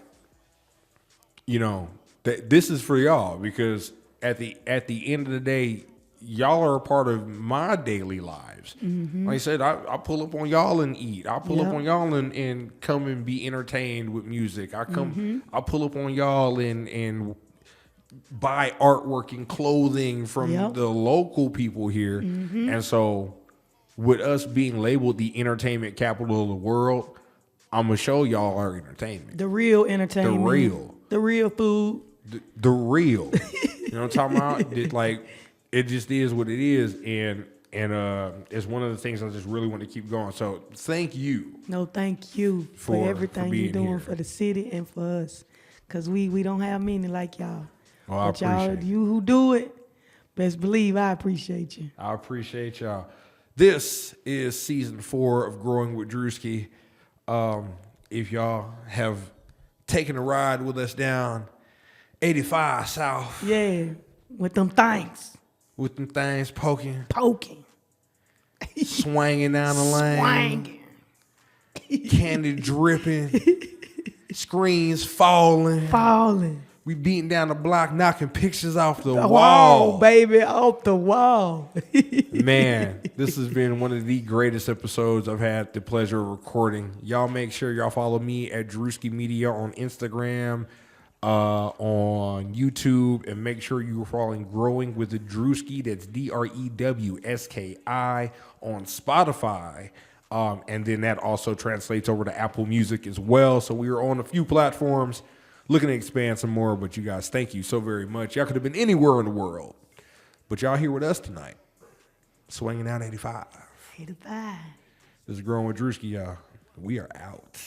you know, this is for y'all because at the end of the day, y'all are a part of my daily lives. Mm-hmm. Like I said, I pull up on y'all and eat. I pull up on y'all and come and be entertained with music. I pull up on y'all and buy artwork and clothing from the local people here. Mm-hmm. And so with us being labeled the entertainment capital of the world, I'm going to show y'all our entertainment. The real entertainment. The real food. The real. You know what I'm talking about? Like, it just is what it is. And it's one of the things I just really want to keep going. So thank you. No, thank you for everything you're doing here. for the city and for us. Because we don't have many like y'all. Oh, I appreciate y'all, you who do it, best believe I appreciate you. I appreciate y'all. This is season 4 of Growing with Drewski. If y'all have taken a ride with us down 85 South. Yeah, with them things. With them things poking. Swinging down the lane. Candy dripping. Screens falling. We beating down the block, knocking pictures off the wall. Baby, off the wall. Man, this has been one of the greatest episodes I've had the pleasure of recording. Y'all make sure y'all follow me at Drewski Media on Instagram, on YouTube, and make sure you're following Growing with the Drewski. That's DREWSKI on Spotify. And then that also translates over to Apple Music as well. So we are on a few platforms. Looking to expand some more, but you guys, thank you so very much. Y'all could have been anywhere in the world, but y'all here with us tonight, swinging out 85. This This is Growing with Drewski, y'all. We are out.